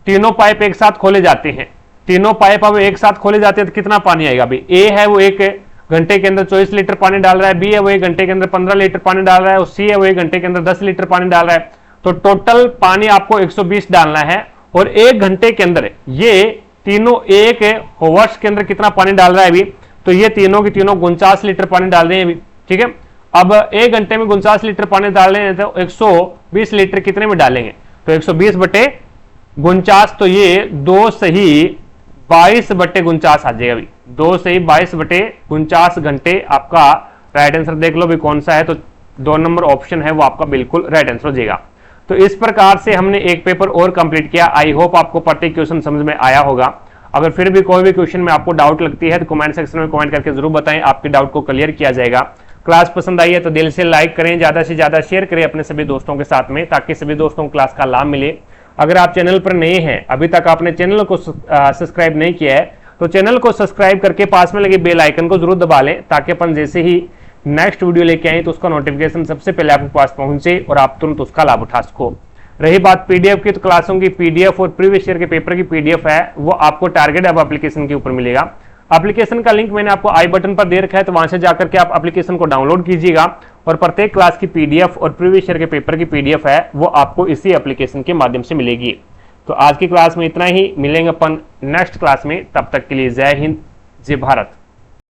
तीनों पाइप एक साथ खोले जाते हैं, तीनों पाइप अब एक साथ खोले जाते हैं तो कितना पानी आएगा भी। ए है वो 1 घंटे के अंदर 24 लीटर पानी डाल रहा है, बी है वो 1 घंटे के अंदर 15 लीटर पानी डाल रहा है, और सी है वो 1 घंटे के अंदर 10 लीटर पानी डाल रहा है। तो टोटल पानी आपको 120 डालना है, और 1 घंटे के अंदर ये तीनों एक होवर्स के अंदर कितना पानी डाल रहा है अभी, तो ये तीनों की तीनों 49 लीटर पानी डाल रहे हैं अभी, ठीक है। अब 1 घंटे में 49 लीटर पानी डाल रहे हैं तो 120 लीटर कितने में डालेंगे, तो 120/49, तो ये 2 सही 22/49 आ जाएगा अभी, 2 सही 22/49 घंटे आपका राइट आंसर देख लो भी कौन सा है, तो 2 नंबर ऑप्शन है वो आपका बिल्कुल राइट आंसर हो जाएगा। तो इस प्रकार से हमने एक पेपर और कंप्लीट किया। आई होप आपको प्रत्येक क्वेश्चन समझ में आया होगा। अगर फिर भी कोई भी क्वेश्चन में आपको डाउट लगती है तो कमेंट सेक्शन में कमेंट करके जरूर बताएं, आपके डाउट को क्लियर किया जाएगा। क्लास पसंद आई है तो दिल से लाइक करें, ज्यादा से ज्यादा शेयर करें अपने सभी दोस्तों के साथ में, ताकि सभी दोस्तों को क्लास का लाभ मिले। अगर आप चैनल पर नए हैं, अभी तक आपने चैनल को सब्सक्राइब नहीं किया है, तो चैनल को सब्सक्राइब करके पास में लगे बेल आइकन को जरूर दबा लें, ताकि अपन जैसे ही नेक्स्ट वीडियो लेके आए तो उसका नोटिफिकेशन सबसे पहले आपके पास पहुंचे और आप तुरंत उसका लाभ उठा सको। रही बात पीडीएफ की, तो क्लासों की पीडीएफ और प्रीवियस ईयर के पेपर की पीडीएफ है वो आपको टारगेट हब एप्लीकेशन के ऊपर मिलेगा। एप्लीकेशन का लिंक मैंने आपको आई बटन पर दे रखा है, तो वहां से जाकर के आप एप्लीकेशन को डाउनलोड कीजिएगा, और प्रत्येक क्लास की पीडीएफ और प्रीवियस ईयर के पेपर की पीडीएफ है वो आपको इसी एप्लीकेशन के माध्यम से मिलेगी। तो आज की क्लास में इतना ही, मिलेंगे अपन नेक्स्ट क्लास में, तब तक के लिए जय हिंद, जय भारत।